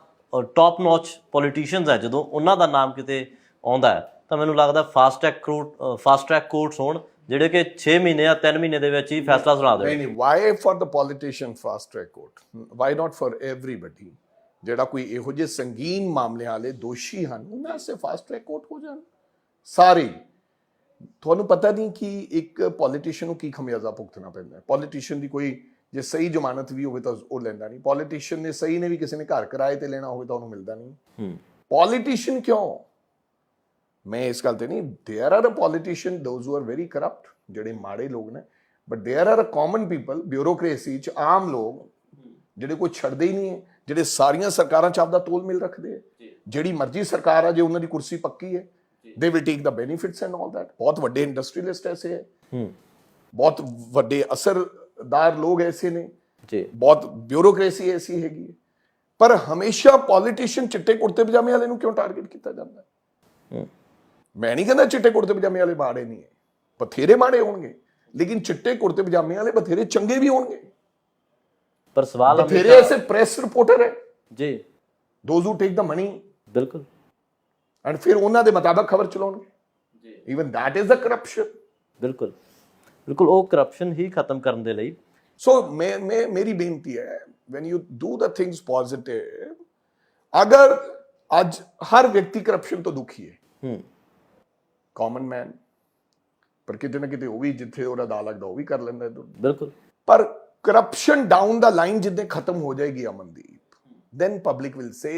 ਟੌਪ ਨੌਚ ਪੋਲੀਟੀਸ਼ੀਅਨਸ ਹੈ ਜਦੋਂ ਉਹਨਾਂ ਦਾ ਨਾਮ ਕਿਤੇ ਆਉਂਦਾ ਹੈ ਤਾਂ ਮੈਨੂੰ ਲੱਗਦਾ ਫਾਸਟ ਟਰੈਕ ਕੋਰਟਸ ਹੋਣ ਜਿਹੜੇ ਕਿ 6 ਮਹੀਨੇ ਜਾਂ 3 ਮਹੀਨੇ ਦੇ ਵਿੱਚ ਹੀ ਫੈਸਲਾ ਸੁਣਾ ਦੇਣ। ਨਹੀਂ, why for the politician fast track court? Why not for everybody? ਜਿਹੜਾ ਕੋਈ ਇਹੋ ਜਿਹੇ ਸੰਗੀਨ ਮਾਮਲਿਆਂ ਵਾਲੇ ਦੋਸ਼ੀ ਹਨ, ਉਹਨਾਂ ਵਾਸਤੇ ਫਾਸਟ ਟਰੈਕ ਕੋਰਟ ਹੋ ਜਾਣ ਸਾਰੇ। ਤੁਹਾਨੂੰ ਪਤਾ ਨਹੀਂ ਕਿ ਇੱਕ ਪੋਲੀਟੀਸ਼ੀਅਨ ਨੂੰ ਕੀ ਖਮਿਆਜ਼ਾ ਭੁਗਤਣਾ ਪੈਂਦਾ। ਪੋਲੀਟੀਸ਼ੀਅਨ ਦੀ ਕੋਈ ਜੇ ਸਹੀ ਜ਼ਮਾਨਤ ਵੀ ਹੋਵੇ ਤਾਂ ਉਹ ਲੈਂਦਾ ਨਹੀਂ। ਪੋਲੀਟੀਸ਼ੀਅਨ ਨੇ ਸਹੀ ਨੇ ਵੀ ਕਿਸੇ ਨੇ ਘਰ ਕਿਰਾਏ ਤੇ ਲੈਣਾ ਹੋਵੇ ਤਾਂ ਉਹਨੂੰ ਮਿਲਦਾ ਨਹੀਂ। ਪੋਲੀਟੀਸ਼ੀਅਨ ਕਿਉਂ? ਮੈਂ ਇਸ ਗੱਲ ਤੇ ਨਹੀਂ, there are a politician those who are very corrupt, ਜਿਹੜੇ ਮਾੜੇ ਲੋਕ ਨੇ, but there are a common people, bureaucracy ਚ ਆਮ ਲੋਕ ਜਿਹੜੇ ਕੋਈ ਛੱਡਦੇ ਹੀ ਨਹੀਂ ਹੈ, ਜਿਹੜੇ ਸਾਰੀਆਂ ਸਰਕਾਰਾਂ ਚ ਆਪਦਾ ਤੋਲ ਮਿਲ ਰੱਖਦੇ ਹੈ, ਜਿਹੜੀ ਮਰਜ਼ੀ ਸਰਕਾਰ ਆ ਜੇ ਉਹਨਾਂ ਦੀ ਕੁਰਸੀ ਪੱਕੀ ਹੈ, they will take the benefits and all that. ਬਹੁਤ ਵੱਡੇ ਇੰਡਸਟਰੀਅਲਿਸਟ ਐਸੇ ਹੈ, ਬਹੁਤ ਵੱਡੇ ਅਸਰਦਾਰ ਲੋਕ ਐਸੇ ਨੇ ਜੀ, ਬਹੁਤ ਬਿਊਰੋਕ੍ਰੇਸੀ ਐਸੀ ਹੈਗੀ ਹੈ, ਪਰ ਹਮੇਸ਼ਾ ਪੋਲੀਟੀਸ਼ੀਅਨ ਚਿੱਟੇ ਕੁੜਤੇ ਪਜਾਮੇ ਵਾਲੇ ਨੂੰ ਕਿਉਂ ਟਾਰਗੇਟ ਕੀਤਾ ਜਾਂਦਾ ਹੈ? ਮੈਂ ਨਹੀਂ ਕਹਿੰਦਾ ਚਿੱਟੇ ਕੁੜਤੇ ਪਜਾਮੇ ਵਾਲੇ ਮਾੜੇ ਨਹੀਂ ਹੈ, ਬਥੇਰੇ ਮਾੜੇ ਹੋਣਗੇ, ਲੇਕਿਨ ਚਿੱਟੇ ਕੁੜਤੇ ਪਜਾਮੇ ਵਾਲੇ ਬਥੇਰੇ ਚੰਗੇ ਵੀ ਹੋਣਗੇ। ਪਰ ਸਵਾਲ ਬਥੇਰੇ ਐਸੇ ਪ੍ਰੈਸ ਰਿਪੋਰਟਰ ਹੈ ਜੀ, those who take the money, ਬਿਲਕੁਲ, ਐਂਡ ਫਿਰ ਉਹਨਾਂ ਦੇ ਮੁਤਾਬਕ ਖਬਰ ਚਲਾਉਣਗੇ ਜੀ। Even that is the corruption. ਬਿਲਕੁਲ ਬਿਲਕੁਲ, ਉਹ ਕਰਪਸ਼ਨ ਹੀ ਖਤਮ ਕਰਨ ਦੇ ਲਈ ਸੋ ਮੇਰੀ ਬੇਨਤੀ ਹੈ, when you do the things positive, ਅਗਰ ਅੱਜ ਹਰ ਵਿਅਕਤੀ ਕਰਪਸ਼ਨ ਤੋਂ ਦੁਖੀ ਹੈ, ਕਾਮਨ ਮੈਨ, ਪਰ ਕਿਤੇ ਨਾ ਕਿਤੇ ਉਹ ਵੀ ਜਿੱਥੇ ਉਹਦਾ ਦਾ ਲੱਗਦਾ ਉਹ ਵੀ ਕਰ ਲੈਂਦਾ ਹੈ, ਬਿਲਕੁਲ, ਪਰ ਕਰਪਸ਼ਨ ਡਾਊਨ ਦਾ ਲਾਈਨ ਜਿੱਦਾਂ ਖਤਮ ਹੋ ਜਾਏਗੀ Amandeep, then public will say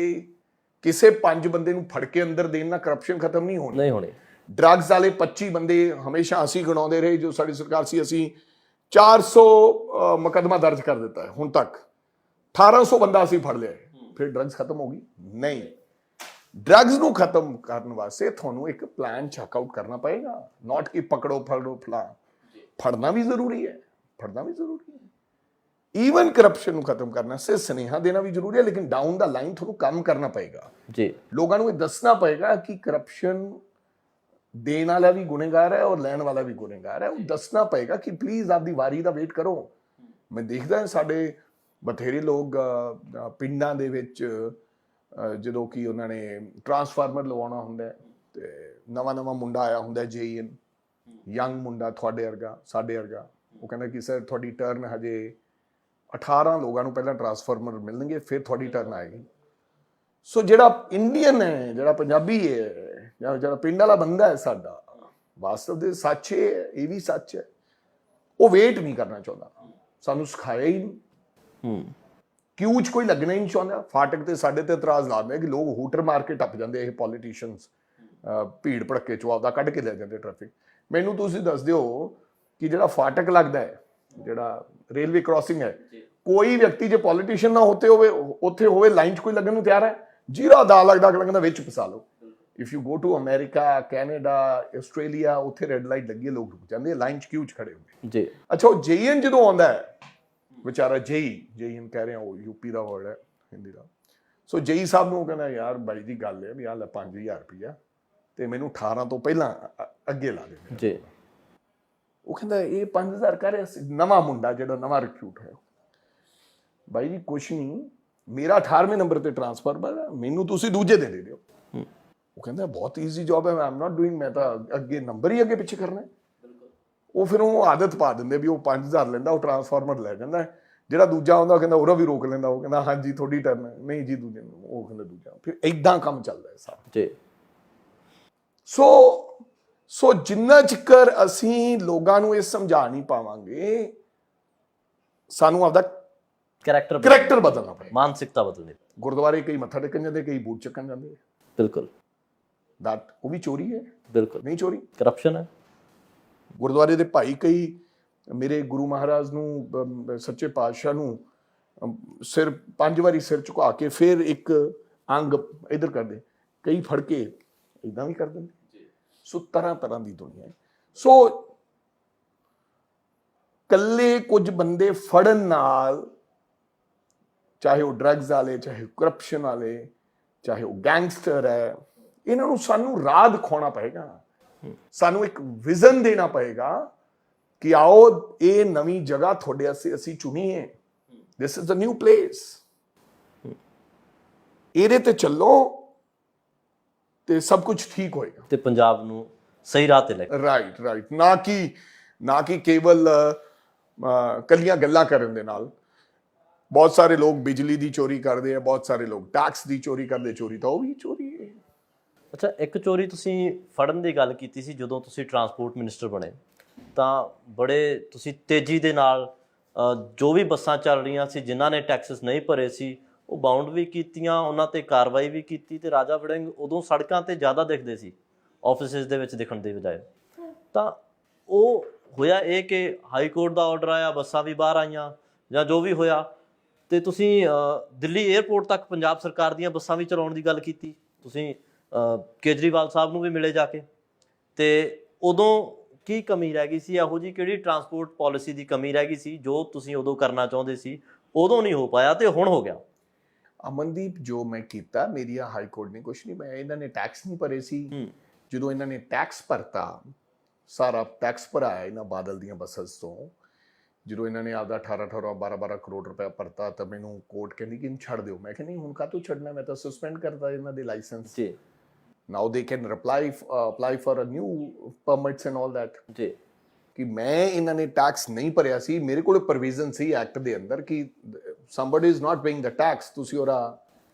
ਕਿਸੇ 5 ਬੰਦੇ ਨੂੰ ਫੜ ਕੇ ਅੰਦਰ ਦੇਣ ਨਾਲ ਕਰਪਸ਼ਨ ਖਤਮ ਨਹੀਂ ਹੋਣੀ। ਡਰੱਗਸ ਵਾਲੇ 25 ਬੰਦੇ ਹਮੇਸ਼ਾ ਅਸੀਂ ਗਣਾਉਂਦੇ ਰਹੇ, ਜੋ ਸਾਡੀ ਸਰਕਾਰ ਸੀ, ਅਸੀਂ 400 ਮੁਕੱਦਮਾ ਦਰਜ ਕਰ ਦਿੱਤਾ ਹੈ ਹੁਣ ਤੱਕ, 1800 ਬੰਦਾ ਅਸੀਂ ਫੜ ਲਿਆ, ਫਿਰ ਡਰੱਗਸ ਖਤਮ ਹੋ ਗਈ? ਨਹੀਂ। ਡਰੱਗਸ ਨੂੰ ਖਤਮ ਕਰਨ ਵਾਸਤੇ ਤੁਹਾਨੂੰ ਇੱਕ ਪਲਾਨ ਚੈੱਕ ਆਊਟ ਕਰਨਾ ਪਏਗਾ, ਨਾਟ ਕਿ ਪਕੜੋ ਫੜੋ ਫਲਾ। ਫੜਨਾ ਵੀ ਜ਼ਰੂਰੀ ਹੈ, ਫੜਨਾ ਵੀ ਜ਼ਰੂਰੀ ਹੈ। ਈਵਨ ਕਰਪਸ਼ਨ ਨੂੰ ਖਤਮ ਕਰਨਾ ਸੇ ਸੁਨੇਹਾ ਦੇਣਾ ਵੀ ਜ਼ਰੂਰੀ ਹੈ, ਲੇਕਿਨ ਡਾਊਨ ਦਾ ਲਾਈਨ ਤੁਹਾਨੂੰ ਕੰਮ ਕਰਨਾ ਪਏਗਾ ਜੀ। ਲੋਕਾਂ ਨੂੰ ਇਹ ਦੱਸਣਾ ਪਏਗਾ ਕਿ ਕਰਪਸ਼ਨ ਦੇਣ ਵਾਲਾ ਵੀ ਗੁਨੇਗਾਰ ਹੈ ਔਰ ਲੈਣ ਵਾਲਾ ਵੀ ਗੁਨੇਗਾਰ ਹੈ। ਉਹ ਦੱਸਣਾ ਪਏਗਾ ਕਿ ਪਲੀਜ਼ ਆਪਦੀ ਵਾਰੀ ਦਾ ਵੇਟ ਕਰੋ। ਮੈਂ ਦੇਖਦਾ ਸਾਡੇ ਬਥੇਰੇ ਲੋਕ ਪਿੰਡਾਂ ਦੇ ਵਿੱਚ ਜਦੋਂ ਕਿ ਉਹਨਾਂ ਨੇ ਟਰਾਂਸਫਾਰਮਰ ਲਵਾਉਣਾ ਹੁੰਦਾ ਤੇ ਨਵਾਂ ਮੁੰਡਾ ਆਇਆ ਹੁੰਦਾ JN, ਯੰਗ ਮੁੰਡਾ ਤੁਹਾਡੇ ਵਰਗਾ ਸਾਡੇ ਵਰਗਾ, ਉਹ ਕਹਿੰਦਾ ਕਿ ਸਰ ਤੁਹਾਡੀ ਟਰਨ ਹਜੇ 18 ਲੋਕਾਂ ਨੂੰ ਪਹਿਲਾਂ ਟਰਾਂਸਫਾਰਮਰ ਮਿਲਣਗੇ, ਫਿਰ ਤੁਹਾਡੀ ਟਰਨ ਆਏਗੀ। ਸੋ ਜਿਹੜਾ ਇੰਡੀਅਨ ਹੈ, ਜਿਹੜਾ ਪੰਜਾਬੀ ਹੈ, ਜਾਂ ਜਿਹੜਾ ਪਿੰਡ ਵਾਲਾ ਬੰਦਾ ਹੈ ਸਾਡਾ, ਵਾਸਤਵ ਦੇ ਸੱਚ ਇਹ ਵੀ ਸੱਚ ਹੈ, ਉਹ ਵੇਟ ਨਹੀਂ ਕਰਨਾ ਚਾਹੁੰਦਾ। ਸਾਨੂੰ ਸਿਖਾਇਆ ਹੀ ਨਹੀਂ, ਕਿਊ 'ਚ ਕੋਈ ਲੱਗਣਾ ਹੀ ਨਹੀਂ ਚਾਹੁੰਦਾ। ਫਾਟਕ ਤੇ ਸਾਡੇ ਤੇ ਇਤਰਾਜ਼ ਲਾਉਂਦੇ ਕਿ ਲੋਕ ਹੂਟਰ ਮਾਰ ਕੇ ਟੱਪ ਜਾਂਦੇ, ਇਹ ਪੋਲੀਟੀਸ਼ੀਅਨਸ ਭੀੜ ਭੜੱਕੇ 'ਚੋਂ ਆਪਦਾ ਕੱਢ ਕੇ ਲੈ ਜਾਂਦੇ ਟ੍ਰੈਫਿਕ। ਮੈਨੂੰ ਤੁਸੀਂ ਦੱਸ ਦਿਓ ਕਿ ਜਿਹੜਾ ਫਾਟਕ ਲੱਗਦਾ ਹੈ, ਜਿਹੜਾ ਰੇਲਵੇ ਕ੍ਰਾਸਿੰਗ ਹੈ, ਕੋਈ ਵਿਅਕਤੀ ਜੇ ਪੋਲੀਟੀਸ਼ੀਅਨ ਨਾ ਹੋਤੇ ਹੋਵੇ, ਉੱਥੇ ਹੋਵੇ, ਲਾਈਨ 'ਚ ਕੋਈ ਲੱਗਣ ਨੂੰ ਤਿਆਰ ਹੈ? ਜੀਰਾ ਦਾ ਲੱਗਦਾ ਲੱਗਦਾ ਵਿੱਚ ਫਸਾ ਲਓ। If you go to America, Canada, Australia, ਉੱਥੇ ਰੈੱਡ ਲਾਈਟ ਲੱਗੀ ਹੈ, ਲੋਕ ਰੁਕ ਜਾਂਦੇ, ਲਾਈਨ 'ਚ ਕਿਊ 'ਚ ਖੜੇ ਹੁੰਦੇ ਜੀ। ਅੱਛਾ, ਉਹ JN ਜਦੋਂ ਆਉਂਦਾ ਹੈ ਵਿਚਾਰਾ, JN ਕਹਿ ਰਿਹਾ, ਉਹ UP ਦਾ ਵਰਡ ਹੈ ਹਿੰਦੀ ਦਾ। ਸੋ JE ਸਾਹਿਬ ਨੂੰ ਕਹਿੰਦਾ, ਯਾਰ ਬਾਈ ਦੀ ਗੱਲ ਹੈ ਵੀ ਆਹ ਲੈ 5000 ਰੁਪਈਆ ਤੇ ਮੈਨੂੰ 18 ਤੋਂ ਪਹਿਲਾਂ ਅੱਗੇ ਲਾ ਦੇ ਜੀ। ਉਹ ਕਹਿੰਦਾ ਇਹ 5000 ਕਰ ਰਿਹਾ ਸੀ, ਨਵਾਂ ਮੁੰਡਾ ਜਿਹੜਾ ਨਵਾਂ ਰਿਕਰੂਟ ਹੋਇਆ। ਬਾਈ ਜੀ ਕੁਛ ਨਹੀਂ, ਮੇਰਾ 18ਵੇਂ ਨੰਬਰ ਤੇ ਟਰਾਂਸਫਾਰਮਰ ਹੈ, ਮੈਨੂੰ ਤੁਸੀਂ ਦੂਜੇ ਦੇ ਦਿਓ। ਉਹ ਕਹਿੰਦਾ ਬਹੁਤ ਈਜ਼ੀ ਜੌਬ ਹੈ, ਆਈ ਐਮ ਨਾਟ ਡੂਇੰਗ, ਮੈਂ ਤਾਂ ਅੱਗੇ ਨੰਬਰ ਹੀ ਅੱਗੇ ਪਿੱਛੇ ਕਰਨਾ। ਉਹ ਫਿਰ ਉਹ ਆਦਤ ਪਾ ਦਿੰਦੇ ਵੀ ਉਹ 5000 ਲੈਂਦਾ, ਉਹ ਟਰਾਂਸਫਾਰਮਰ ਲੈ ਜਾਂਦਾ। ਜਿਹੜਾ ਦੂਜਾ ਆਉਂਦਾ ਕਹਿੰਦਾ ਉਹਦਾ ਵੀ ਰੋਕ ਲੈਂਦਾ, ਉਹ ਕਹਿੰਦਾ ਹਾਂਜੀ ਤੁਹਾਡੀ ਟਰਨ ਹੈ, ਨਹੀਂ ਜੀ ਦੂਜੇ ਨੂੰ, ਉਹ ਕਹਿੰਦਾ ਦੂਜਾ। ਫਿਰ ਏਦਾਂ ਕੰਮ ਚੱਲਦਾ ਹੈ ਸਾਰਾ ਜੀ। ਸੋ ਜਿੰਨਾ ਚਿਰ ਅਸੀਂ ਲੋਕਾਂ ਨੂੰ ਇਹ ਸਮਝਾ ਨਹੀਂ ਪਾਵਾਂਗੇ, ਸਾਨੂੰ ਆਪਦਾ ਕਰੈਕਟਰ ਬਦਲਣਾ ਪਏਗਾ, ਮਾਨਸਿਕਤਾ ਬਦਲਣੀ। ਗੁਰਦੁਆਰੇ ਕਈ ਮੱਥਾ ਟੇਕਣ ਜਾਂਦੇ, ਕਈ ਬੂਟ ਚੱਕਣ ਜਾਂਦੇ, ਬਿਲਕੁਲ, ਦੈਟ ਉਹ ਵੀ ਚੋਰੀ ਹੈ, ਬਿਲਕੁਲ ਨਹੀਂ ਚੋਰੀ, ਕਰਪਸ਼ਨ ਹੈ। ਗੁਰਦੁਆਰੇ ਦੇ ਭਾਈ ਕਈ ਮੇਰੇ ਗੁਰੂ ਮਹਾਰਾਜ ਨੂੰ, ਸੱਚੇ ਪਾਤਸ਼ਾਹ ਨੂੰ ਸਿਰ 5 ਵਾਰੀ ਸਿਰ ਝੁਕਾ ਕੇ ਫਿਰ ਇੱਕ ਅੰਗ ਇੱਧਰ ਕਰਦੇ, ਕਈ ਫੜ ਕੇ ਇੱਦਾਂ ਵੀ ਕਰ ਦਿੰਦੇ। ਸੋ ਤਰ੍ਹਾਂ ਦੀ ਦੁਨੀਆ ਹੈ। ਸੋ ਕੱਲੇ ਕੁਝ ਬੰਦੇ ਫੜਨ ਨਾਲ, ਚਾਹੇ ਉਹ ਡਰੱਗਸ ਵਾਲੇ, ਚਾਹੇ ਕਰਪਸ਼ਨ ਵਾਲੇ, ਚਾਹੇ ਉਹ ਗੈਂਗਸਟਰ ਹੈ, ਇਹਨਾਂ ਨੂੰ ਸਾਨੂੰ ਰਾਹ ਦਿਖਾਉਣਾ ਪਏਗਾ, ਸਾਨੂੰ ਇੱਕ ਵਿਜ਼ਨ ਦੇਣਾ ਪਏਗਾ ਕਿ ਆਓ ਇਹ ਨਵੀਂ ਜਗ੍ਹਾ ਤੁਹਾਡੇ ਵਾਸਤੇ ਅਸੀਂ ਚੁਣੀ ਹੈ, this is the new place, ਇਹਦੇ ਤੇ ਚੱਲੋ ਤੇ ਸਭ ਕੁਝ ਠੀਕ ਹੋਏਗਾ ਤੇ ਪੰਜਾਬ ਨੂੰ ਸਹੀ ਰਾਹ ਤੇ ਲੈ ਕੇ। ਰਾਈਟ, ਨਾ ਕਿ ਕੇਵਲ ਕੱਲੀਆਂ ਗੱਲਾਂ ਕਰਨ ਦੇ ਨਾਲ। ਬਹੁਤ ਸਾਰੇ ਲੋਕ ਬਿਜਲੀ ਦੀ ਚੋਰੀ ਕਰਦੇ ਆ, ਬਹੁਤ ਸਾਰੇ ਲੋਕ ਟੈਕਸ ਦੀ ਚੋਰੀ ਕਰਦੇ, ਚੋਰੀ ਤਾਂ ਉਹ ਵੀ ਚੋਰੀ ਹੈ। ਅੱਛਾ, ਇੱਕ ਚੋਰੀ ਤੁਸੀਂ ਫੜਨ ਦੀ ਗੱਲ ਕੀਤੀ ਸੀ, ਜਦੋਂ ਤੁਸੀਂ ਟਰਾਂਸਪੋਰਟ ਮਿਨਿਸਟਰ ਬਣੇ ਤਾਂ ਬੜੇ ਤੁਸੀਂ ਤੇਜ਼ੀ ਦੇ ਨਾਲ ਜੋ ਵੀ ਬੱਸਾਂ ਚੱਲ ਰਹੀਆਂ ਸੀ, ਜਿਨ੍ਹਾਂ ਨੇ ਟੈਕਸਸ ਨਹੀਂ ਭਰੇ ਸੀ, ਉਹ ਬਾਉਂਡ ਵੀ ਕੀਤੀਆਂ, ਉਹਨਾਂ ਤੇ ਕਾਰਵਾਈ ਵੀ ਕੀਤੀ, ਤੇ ਰਾਜਾ ਵੜਿੰਗ ਉਦੋਂ ਸੜਕਾਂ ਤੇ ਜ਼ਿਆਦਾ ਦਿਖਦੇ ਸੀ, ਆਫਿਸਿਸ ਦੇ ਵਿੱਚ ਦਿਖਣ ਦੀ ਬਜਾਏ। ਤਾਂ ਉਹ ਹੋਇਆ ਇਹ ਕਿ ਹਾਈ ਕੋਰਟ ਦਾ ਆਰਡਰ ਆਇਆ, ਬੱਸਾਂ ਵੀ ਬਾਹਰ ਆਈਆਂ ਜਾਂ ਜੋ ਵੀ ਹੋਇਆ, ਤੇ ਤੁਸੀਂ ਦਿੱਲੀ 에ਅਰਪੋਰਟ ਤੱਕ ਪੰਜਾਬ ਸਰਕਾਰ ਦੀਆਂ ਬੱਸਾਂ ਵੀ ਚਲਾਉਣ ਦੀ ਗੱਲ ਕੀਤੀ। ਤੁਸੀਂ ਕੇਜਰੀਵਾਲ ਸਾਹਿਬ ਨੂੰ ਵੀ ਮਿਲੇ ਜਾ ਕੇ, ਤੇ ਉਦੋਂ ਕੀ ਕਮੀ ਰਹਿ ਗਈ ਸੀ? ਇਹੋ ਜਿਹੀ ਕਿਹੜੀ ਟਰਾਂਸਪੋਰਟ ਪਾਲਿਸੀ ਦੀ ਕਮੀ ਰਹਿ ਗਈ ਸੀ ਜੋ ਤੁਸੀਂ ਉਦੋਂ ਕਰਨਾ ਚਾਹੁੰਦੇ ਸੀ, ਉਦੋਂ ਨਹੀਂ ਹੋ ਪਾਇਆ ਤੇ ਹੁਣ ਹੋ ਗਿਆ? ਅਮਨਦੀਪ, ਜੋ ਮੈਂ ਕੀਤਾ, ਮੇਰੀਆਂ ਹਾਈ ਕੋਰਟ ਨੇ ਕੁਛ ਨਹੀਂ, ਮੈਂ ਇਹਨਾਂ ਨੇ ਟੈਕਸ ਨਹੀਂ ਭਰੇ ਸੀ। ਜਦੋਂ ਇਹਨਾਂ ਨੇ ਟੈਕਸ ਭਰਤਾ, ਸਾਰਾ ਟੈਕਸ ਭਰਾਇਆ ਇਹਨਾਂ ਬਾਦਲ ਦੀਆਂ ਬੱਸਸ ਤੋਂ, ਜਦੋਂ ਇਹਨਾਂ ਨੇ ਆਪਦਾ 18 12 ਕਰੋੜ ਰੁਪਇਆ ਭਰਤਾ, ਤਾਂ ਮੈਨੂੰ ਕੋਰਟ ਕਹਿੰਦੀ ਕਿ ਇਹਨੂੰ ਛੱਡ ਦਿਓ। ਮੈਂ ਕਿਹਾ ਨਹੀਂ, ਹੁਣ ਕਾਹਤੋਂ ਛੱਡਣਾ, ਮੈਂ ਤਾਂ ਸਸਪੈਂਡ ਕਰਤਾ ਇਹਨਾਂ ਦੇ ਲਾਇਸੈਂਸ। ਜੀ, now they can apply for a new permits and all that। ਜੀ, ਕਿ ਮੈਂ ਇਹਨਾਂ ਨੇ ਟੈਕਸ ਨਹੀਂ ਭਰਿਆ ਸੀ, ਮੇਰੇ ਕੋਲ ਪ੍ਰੋਵੀਜ਼ਨ ਸੀ ਐਕਟ ਦੇ ਅੰਦਰ ਕਿ somebody is not paying the tax, ਤੁਸੀਂ ਉਹਦਾ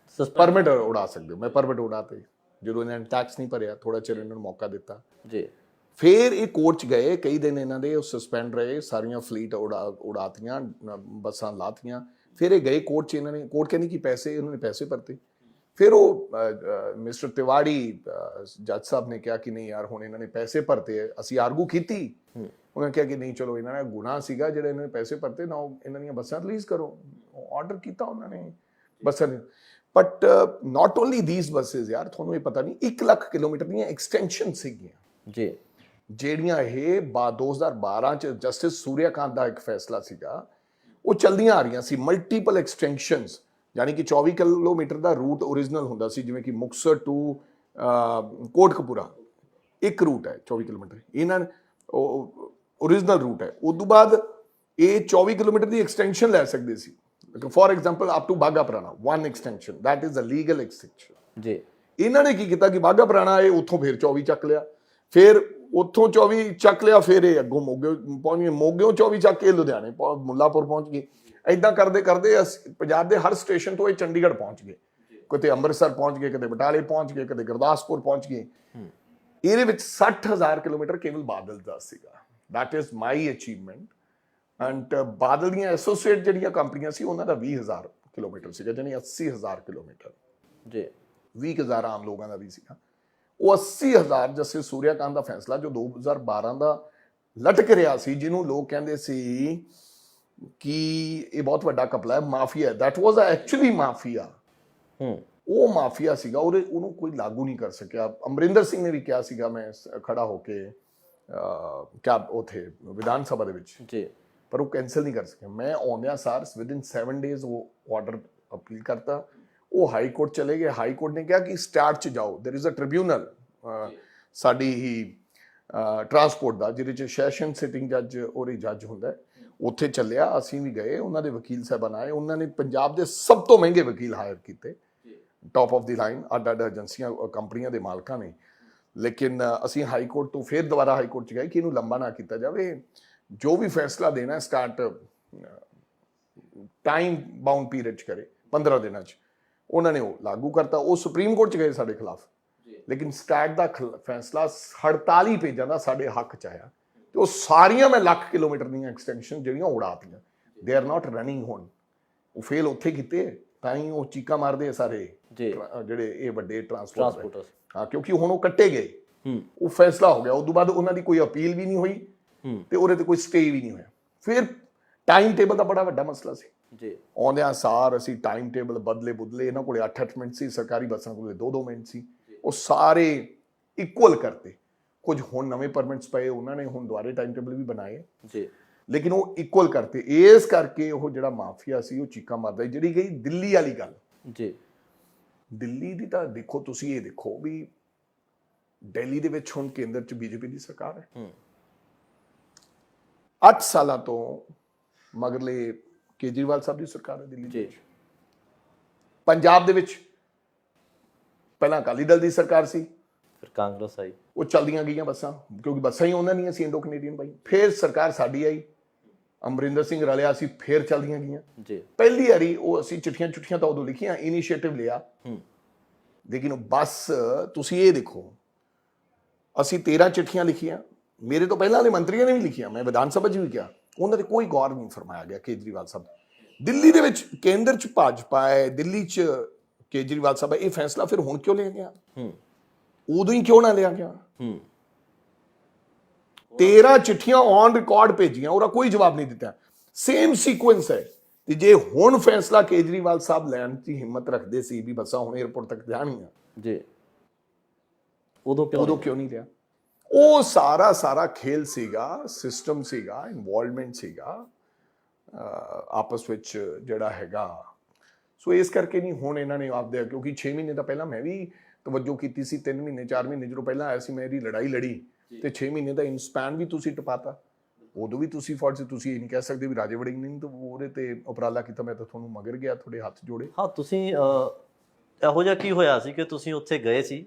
ਪਰਮਿਟ ਉਡਾ ਸਕਦੇ ਹੋ। ਮੈਂ ਪਰਮਿਟ ਉਡਾਤੇ ਜਦੋਂ ਇਹਨਾਂ ਨੇ ਟੈਕਸ ਨਹੀਂ ਭਰਿਆ, ਥੋੜਾ ਚਿਰ ਇਹਨਾਂ ਨੂੰ ਮੌਕਾ ਦਿੱਤਾ। ਜੀ, ਫਿਰ ਇਹ ਕੋਰਟ 'ਚ ਗਏ, ਕਈ ਦਿਨ ਇਹਨਾਂ ਦੇ ਉਹ ਸਸਪੈਂਡ ਰਹੇ, ਸਾਰੀਆਂ ਫਲੀਟ ਉਡਾਤੀਆਂ, ਬੱਸਾਂ ਲਾਤੀਆਂ। ਫਿਰ ਇਹ ਗਏ ਕੋਰਟ 'ਚ, ਇਹਨਾਂ ਨੇ ਕੋਰਟ ਕਹਿੰਦੀ ਕਿ ਪੈਸੇ, ਉਹਨਾਂ ਨੇ ਪੈਸੇ ਭਰਤੇ। ਫਿਰ ਉਹ ਮਿਸਟਰ ਤਿਵਾੜੀ ਜੱਜ ਸਾਹਿਬ ਨੇ ਕਿਹਾ ਕਿ ਨਹੀਂ ਯਾਰ, ਹੁਣ ਇਹਨਾਂ ਨੇ ਪੈਸੇ ਭਰਤੇ। ਅਸੀਂ ਆਰਗੂ ਕੀਤੀ, ਉਹਨਾਂ ਕਿਹਾ ਕਿ ਨਹੀਂ, ਚਲੋ ਇਹਨਾਂ ਦਾ ਗੁਨਾਹ ਸੀਗਾ ਜਿਹੜਾ ਇਹਨਾਂ ਨੇ ਪੈਸੇ ਭਰਤੇ ਨਾ, ਇਹਨਾਂ ਦੀਆਂ ਬੱਸਾਂ ਰਿਲੀਜ਼ ਕਰੋ। ਆਰਡਰ ਕੀਤਾ ਉਹਨਾਂ ਨੇ ਬੱਸਾਂ ਦੇ। But not only these buses ਯਾਰ, ਤੁਹਾਨੂੰ ਇਹ ਪਤਾ ਨਹੀਂ, 1 ਲੱਖ ਕਿਲੋਮੀਟਰ ਦੀਆਂ ਐਕਸਟੈਂਸ਼ਨ ਸੀਗੀਆਂ ਜੀ, ਜਿਹੜੀਆਂ ਇਹ 2012 ਚ ਜਸਟਿਸ ਸੂਰਿਆਕਾਂਤ ਦਾ ਇੱਕ ਫੈਸਲਾ ਸੀਗਾ, ਉਹ ਚਲਦੀਆਂ ਆ ਰਹੀਆਂ ਸੀ। ਮਲਟੀਪਲ ਐਕਸਟੈਂਸ਼ਨਸ, ਯਾਨੀ ਕਿ 24 ਕਿਲੋਮੀਟਰ ਦਾ ਰੂਟ ਓਰੀਜਨਲ ਹੁੰਦਾ ਸੀ, ਜਿਵੇਂ ਕਿ ਮੁਕਤਸਰ ਟੂ ਕੋਟਕਪੂਰਾ ਇੱਕ ਰੂਟ ਹੈ 24 ਕਿਲੋਮੀਟਰ, ਇਹਨਾਂ ਓਰੀਜਨਲ ਰੂਟ ਹੈ। ਉਸ ਤੋਂ ਬਾਅਦ ਇਹ 24 ਕਿਲੋਮੀਟਰ ਦੀ ਐਕਸਟੈਂਸ਼ਨ ਲੈ ਸਕਦੇ ਸੀ। ਫॉर एग्जांपल ਅਪ ਟੂ ਬਾਗਾ ਪੁਰਾਣਾ 1 extension, that is a legal extension. ਜੀ, ਇਹਨਾਂ ਨੇ ਕੀ ਕੀਤਾ ਕਿ ਬਾਗਾ ਪੁਰਾਣਾ ਇਹ ਉੱਥੋਂ ਫਿਰ 24 ਚੱਕ ਲਿਆ, ਫਿਰ ਉੱਥੋਂ 24 ਚੱਕ ਲਿਆ, ਫਿਰ ਇਹ ਅੱਗੋਂ ਮੋਗੇ ਪਹੁੰਚ ਗਏ, ਮੋਗਿਓਂ 24 ਚੱਕ ਕੇ ਲੁਧਿਆਣੇ ਮੁੱਲਾਪੁਰ ਪਹੁੰਚ ਗਏ। ਏਦਾਂ ਕਰਦੇ ਕਰਦੇ ਪੰਜਾਬ ਦੇ ਹਰ ਸਟੇਸ਼ਨ ਤੋਂ ਇਹ ਚੰਡੀਗੜ੍ਹ ਪਹੁੰਚ ਗਏ, ਕਿਤੇ ਅੰਮ੍ਰਿਤਸਰ ਪਹੁੰਚ ਗਏ, ਕਿਤੇ ਬਟਾਲੇ ਪਹੁੰਚ ਗਏ, ਕਿਤੇ ਗੁਰਦਾਸਪੁਰ ਪਹੁੰਚ ਗਏ। ਇਹਦੇ ਵਿੱਚ 60,000 ਕਿਲੋਮੀਟਰ ਕੇਵਲ ਬਾਦਲ ਦਾ ਸੀਗਾ। That is my achievement. And Badal ਦੀਆਂ ਐਸੋਸੀਏਟ ਜਿਹੜੀਆਂ ਕੰਪਨੀਆਂ ਸੀ, ਉਹਨਾਂ ਦਾ 20,000 ਕਿਲੋਮੀਟਰ ਸੀਗਾ, ਜਾਨੀ 80,000 ਕਿਲੋਮੀਟਰ। ਜੀ, 20,000 ਆਮ ਲੋਕਾਂ ਦਾ ਵੀ ਸੀਗਾ। ਉਹ 80,000 ਜਸਟਿਸ ਸੂਰਿਆਕਾਂਤ ਦਾ ਫੈਸਲਾ ਜੋ 2012 ਦਾ ਲਟਕ ਰਿਹਾ ਸੀ, ਜਿਹਨੂੰ ਲੋਕ ਕਹਿੰਦੇ ਸੀ ਕਿ ਇਹ ਬਹੁਤ ਵੱਡਾ ਕਪਲਾ ਹੈ, mafia, that was actually mafia. ਉਹ ਮਾਫੀਆ ਸੀਗਾ, ਉਹਨੂੰ ਕੋਈ ਲਾਗੂ ਨਹੀਂ ਕਰ ਸਕਿਆ। ਅਮਰਿੰਦਰ ਸਿੰਘ ਨੇ ਵੀ ਕਿਹਾ ਸੀਗਾ, ਮੈਂ ਖੜਾ ਹੋ ਕੇ ਕਿਆ ਉਥੇ ਵਿਧਾਨ ਸਭਾ ਦੇ ਵਿੱਚ, ਜੀ, ਪਰ ਉਹ ਕੈਂਸਲ ਨਹੀਂ ਕਰ ਸਕਿਆ। ਮੈਂ ਆਉਂਦਿਆਂ ਸਾਰ ਵਿਦਿਨ 7 ਡੇਜ਼ ਉਹ ਆਰਡਰ ਅਪੀਲ ਕਰਤਾ, ਉਹ ਹਾਈ ਕੋਰਟ ਚਲੇ ਗਏ। ਹਾਈ ਕੋਰਟ ਨੇ ਕਿਹਾ ਕਿ ਸਟਾਰਟ 'ਚ ਜਾਓ, ਦੇਰ ਇਜ਼ ਅ ਟ੍ਰਿਬਿਊਨਲ ਸਾਡੀ ਹੀ ਟਰਾਂਸਪੋਰਟ ਦਾ, ਜਿਹਦੇ 'ਚ ਸੈਸ਼ਨ ਸਿਟਿੰਗ ਜੱਜ ਔਰ ਇਹ ਜੱਜ ਹੁੰਦਾ, ਉੱਥੇ ਚੱਲਿਆ। ਅਸੀਂ ਵੀ ਗਏ, ਉਹਨਾਂ ਦੇ ਵਕੀਲ ਸਾਹਿਬਾਨ ਆਏ, ਉਹਨਾਂ ਨੇ ਪੰਜਾਬ ਦੇ ਸਭ ਤੋਂ ਮਹਿੰਗੇ ਵਕੀਲ ਹਾਇਰ ਕੀਤੇ, ਟੌਪ ਆਫ ਦੀ ਲਾਈਨ, ਅੱਡ ਏਜੰਸੀਆਂ ਕੰਪਨੀਆਂ ਦੇ ਮਾਲਕਾਂ ਨੇ। ਲੇਕਿਨ ਅਸੀਂ ਹਾਈ ਕੋਰਟ ਤੋਂ ਫਿਰ ਦੁਬਾਰਾ ਹਾਈ ਕੋਰਟ 'ਚ ਗਏ ਕਿ ਇਹਨੂੰ ਲੰਬਾ ਨਾ ਕੀਤਾ ਜਾਵੇ, ਜੋ ਵੀ ਫੈਸਲਾ ਦੇਣਾ ਸਟਾਰਟ ਟਾਈਮ ਬਾਉਂਡ ਪੀਰੀਅਡ 'ਚ ਕਰੇ, 15 ਦਿਨਾਂ 'ਚ। ਉਹਨਾਂ ਨੇ ਉਹ ਲਾਗੂ ਕਰਤਾ। ਉਹ ਸੁਪਰੀਮ ਕੋਰਟ 'ਚ ਗਏ ਸਾਡੇ ਖਿਲਾਫ, ਲੇਕਿਨ ਸਟਾਰਟ ਦਾ ਫੈਸਲਾ 48 ਪੇਜਾਂ ਦਾ ਸਾਡੇ ਹੱਕ 'ਚ ਆਇਆ, ਤੇ ਉਹ ਸਾਰੀਆਂ ਮੈਂ ਲੱਖ ਕਿਲੋਮੀਟਰ ਦੀਆਂ ਐਕਸਟੈਂਸ਼ਨ ਜਿਹੜੀਆਂ ਉਡਾਤੀਆਂ। ਦੇ ਆਰ ਨਾਟ ਰਨਿੰਗ ਹੁਣ। ਉਹ ਫੇਲ ਉੱਥੇ ਕੀਤੇ, ਤਾਂ ਹੀ ਉਹ ਚੀਕਾਂ ਮਾਰਦੇ ਸਾਰੇ ਜਿਹੜੇ ਇਹ ਵੱਡੇ ਟਰਾਂਸਪੋਰਟਰ। ਹਾਂ, ਕਿਉਂਕਿ ਹੁਣ ਉਹ ਕੱਟੇ ਗਏ, ਉਹ ਫੈਸਲਾ ਹੋ ਗਿਆ। ਉਸ ਤੋਂ ਬਾਅਦ ਉਹਨਾਂ ਦੀ ਕੋਈ ਅਪੀਲ ਵੀ ਨਹੀਂ ਹੋਈ ਤੇ ਉਹਦੇ ਤੇ ਕੋਈ ਸਟੇ ਵੀ ਨਹੀਂ ਹੋਇਆ। ਫਿਰ ਟਾਈਮ ਟੇਬਲ ਦਾ ਬੜਾ ਵੱਡਾ ਮਸਲਾ ਸੀ। ਜੀ, ਆਉਂਦਿਆਂ ਸਾਰ ਅਸੀਂ ਟਾਈਮ ਟੇਬਲ ਬਦਲੇ। ਇਹਨਾਂ ਕੋਲੇ 8 ਮਿੰਟ ਸੀ, ਸਰਕਾਰੀ ਬੱਸਾਂ ਕੋਲੇ 2 ਮਿੰਟ ਸੀ। ਉਹ ਸਾਰੇ ਇਕੁਅਲ ਕਰਤੇ। ਕੁਝ ਹੁਣ ਨਵੇਂ ਪਰਮਿਟਸ ਪਏ, ਉਹਨਾਂ ਨੇ ਹੁਣ ਦੁਬਾਰੇ ਟਾਈਮ ਟੇਬਲ ਵੀ ਬਣਾਏ, ਜੀ, ਲੇਕਿਨ ਉਹ ਇਕੁਅਲ ਕਰਤੇ। ਇਸ ਕਰਕੇ ਉਹ ਜਿਹੜਾ ਮਾਫੀਆ ਸੀ ਉਹ ਚੀਕਾਂ ਮਾਰਦਾ। ਜਿਹੜੀ ਗਈ ਦਿੱਲੀ ਵਾਲੀ ਗੱਲ, ਜੀ, ਦਿੱਲੀ ਦੀ ਤਾਂ ਦੇਖੋ ਤੁਸੀਂ, ਇਹ ਦੇਖੋ ਵੀ ਦਿੱਲੀ ਦੇ ਵਿੱਚ ਹੁਣ ਕੇਂਦਰ 'ਚ ਬੀਜੇਪੀ ਦੀ ਸਰਕਾਰ ਹੈ। 8 ਸਾਲਾਂ ਤੋਂ ਮਗਰਲੇ ਕੇਜਰੀਵਾਲ ਸਾਹਿਬ ਦੀ ਸਰਕਾਰ ਹੈ ਦਿੱਲੀ ਦੇ ਵਿੱਚ। ਪੰਜਾਬ ਦੇ ਵਿੱਚ ਪਹਿਲਾਂ ਅਕਾਲੀ ਦਲ ਦੀ ਸਰਕਾਰ ਸੀ, ਫਿਰ ਕਾਂਗਰਸ ਆਈ, ਉਹ ਚੱਲਦੀਆਂ ਗਈਆਂ ਬੱਸਾਂ, ਕਿਉਂਕਿ ਬੱਸਾਂ ਹੀ ਉਹਨਾਂ ਦੀਆਂ ਸੀ, ਇੰਡੋ ਕੈਨੇਡੀਅਨ ਬਾਈ। ਫਿਰ ਸਰਕਾਰ ਸਾਡੀ ਆਈ, ਅਮਰਿੰਦਰ ਸਿੰਘ ਰਲਿਆ ਸੀ, ਫਿਰ ਚੱਲਦੀਆਂ ਗਈਆਂ। ਜੀ, ਪਹਿਲੀ ਵਾਰੀ ਉਹ ਅਸੀਂ ਚਿੱਠੀਆਂ ਤਾਂ ਉਦੋਂ ਲਿਖੀਆਂ, ਇਨੀਸ਼ੀਏਟਿਵ ਲਿਆ, ਲੇਕਿਨ ਬਸ ਤੁਸੀਂ ਇਹ ਦੇਖੋ, ਅਸੀਂ 13 ਚਿੱਠੀਆਂ ਲਿਖੀਆਂ, ਮੇਰੇ ਤੋਂ ਪਹਿਲਾਂ ਦੇ ਮੰਤਰੀਆਂ ਨੇ ਵੀ ਲਿਖੀਆਂ, ਮੈਂ ਵਿਧਾਨ ਸਭਾ 'ਚ ਵੀ ਕਿਹਾ, ਉਹਨਾਂ ਤੇ ਕੋਈ ਗੌਰ ਨਹੀਂ ਫਰਮਾਇਆ ਗਿਆ ਕੇਜਰੀਵਾਲ ਸਾਹਿਬ। ਦਿੱਲੀ ਦੇ ਵਿੱਚ ਕੇਂਦਰ 'ਚ ਭਾਜਪਾ ਹੈ, ਦਿੱਲੀ 'ਚ ਕੇਜਰੀਵਾਲ ਸਾਹਿਬ ਹੈ, ਇਹ ਫੈਸਲਾ ਫਿਰ ਹੁਣ ਕਿਉਂ ਲਿਆ ਗਿਆ? ਉਦੋਂ ਹੀ ਕਿਉਂ ਨਾ ਲਿਆ ਗਿਆ? ਹੂੰ 13 ਚਿੱਠੀਆਂ ਔਨ ਰਿਕਾਰਡ ਭੇਜੀਆਂ, ਉਹਦਾ ਕੋਈ ਜਵਾਬ ਨਹੀਂ ਦਿੱਤਾ। ਸੇਮ ਸੀਕੁਐਂਸ ਹੈ। ਤੇ ਜੇ ਹੁਣ ਫੈਸਲਾ ਕੇਜਰੀਵਾਲ ਸਾਹਿਬ ਲੈਣ ਦੀ ਹਿੰਮਤ ਰੱਖਦੇ ਸੀ ਵੀ ਬੱਸਾਂ ਹੁਣ 에ਅਰਪੋਰਟ ਤੱਕ ਜਾਣਗੀਆਂ ਜੀ, ਉਦੋਂ ਕਿਉਂ ਨਹੀਂ ਲਿਆ? ਉਹ ਸਾਰਾ ਖੇਲ ਸੀਗਾ, ਸਿਸਟਮ ਸੀਗਾ, ਇਨਵੋਲਵਮੈਂਟ ਸੀਗਾ ਆਪਸ ਵਿੱਚ ਜਿਹੜਾ ਹੈਗਾ। ਸੋ ਇਸ ਕਰਕੇ ਨਹੀਂ ਹੁਣ ਇਹਨਾਂ ਨੇ ਆਪਦੇ, ਕਿਉਂਕਿ 6 ਮਹੀਨੇ ਤਾਂ ਪਹਿਲਾਂ ਮੈਂ ਵੀ ਤਵੱਜੋ ਕੀਤੀ ਸੀ, 3 ਮਹੀਨੇ 4 ਮਹੀਨੇ ਜਦੋਂ ਪਹਿਲਾਂ ਆਇਆ ਸੀ ਮੈਂ ਇਹਦੀ ਲੜਾਈ ਲੜੀ, ਤੇ 6 ਮਹੀਨੇ ਦਾ ਇਨਸਪੈਨ ਵੀ ਤੁਸੀਂ ਟਪਾਤਾ। ਉਦੋਂ ਵੀ ਤੁਸੀਂ ਫੌਜ 'ਚ ਤੁਸੀਂ ਇਹ ਨਹੀਂ ਕਹਿ ਸਕਦੇ ਵੀ ਰਾਜੇ ਵੜਿੰਗ ਨੇ ਤਾਂ ਉਹਦੇ ਤੇ ਉਪਰਾਲਾ ਕੀਤਾ, ਮੈਂ ਤਾਂ ਤੁਹਾਨੂੰ ਮਗਰ ਗਿਆ, ਤੁਹਾਡੇ ਹੱਥ ਜੋੜੇ। ਹਾਂ, ਤੁਸੀਂ ਇਹੋ ਜਿਹਾ ਕੀ ਹੋਇਆ ਸੀ ਕਿ ਤੁਸੀਂ ਉੱਥੇ ਗਏ ਸੀ,